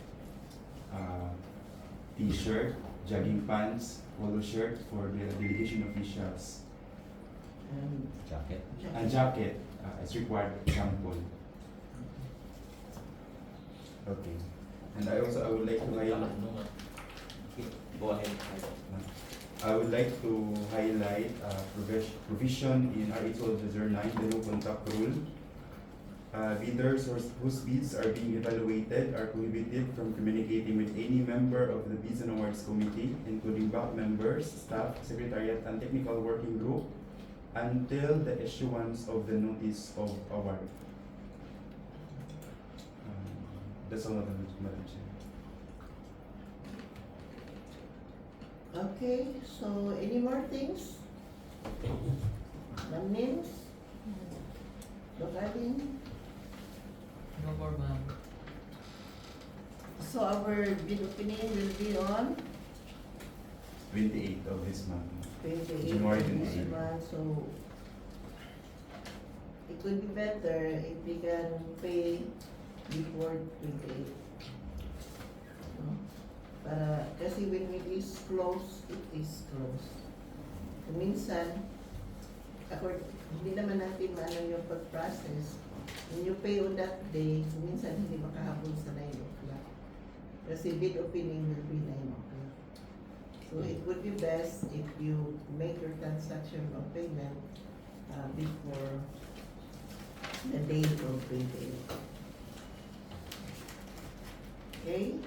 Speaker 3: t-shirt, jogging pants, polo shirt for the delegation officials,
Speaker 2: Jacket.
Speaker 3: and jacket is required sample. Okay. And I would like to highlight.
Speaker 7: Go ahead.
Speaker 3: I would like to highlight provision in RA 1209, the no contact rule. Bidders whose bids are being evaluated are prohibited from communicating with any member of the Bids and Awards Committee, including BAC members, staff, secretariat, and technical working group, until the issuance of the notice of award. That's all of them, Madam Chair.
Speaker 6: Okay, so any more things? Ma'am Nims? Doc Alvin?
Speaker 1: No more, ma'am.
Speaker 6: So our bid opening will be on
Speaker 3: 28th of this month.
Speaker 6: 28th
Speaker 3: January
Speaker 6: of this
Speaker 3: 28th.
Speaker 6: month, so it would be better if we can pay before 28th. No? Para, kasi when it is close, it is close. Minsan, hindi naman natin maano yung pag-process. When you pay on that day, minsan hindi makahabol sa 9 o'clock. Kasi bid opening will be 9 o'clock. So it would be best if you make your transaction of payment before the date of payday. Okay?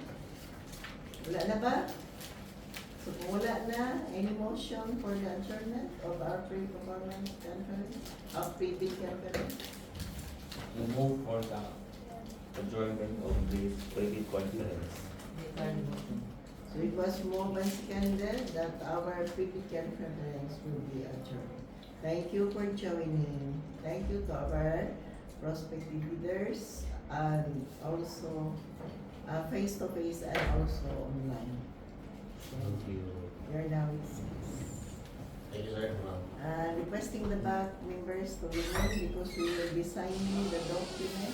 Speaker 6: Wala na ba? So kung wala na, any motion for the adjournment of our pre-performance conference, of pre-bid conference?
Speaker 7: We move for the adjournment of this private conference.
Speaker 6: So it was moved and seconded that our pre-bid conference will be adjourned. Thank you for joining. Thank you to our prospective leaders and also face-to-face and also online.
Speaker 7: Thank you.
Speaker 6: You're now dismissed.
Speaker 8: Thank you, sir.
Speaker 6: Requesting the back members to remain because we will be signing the document.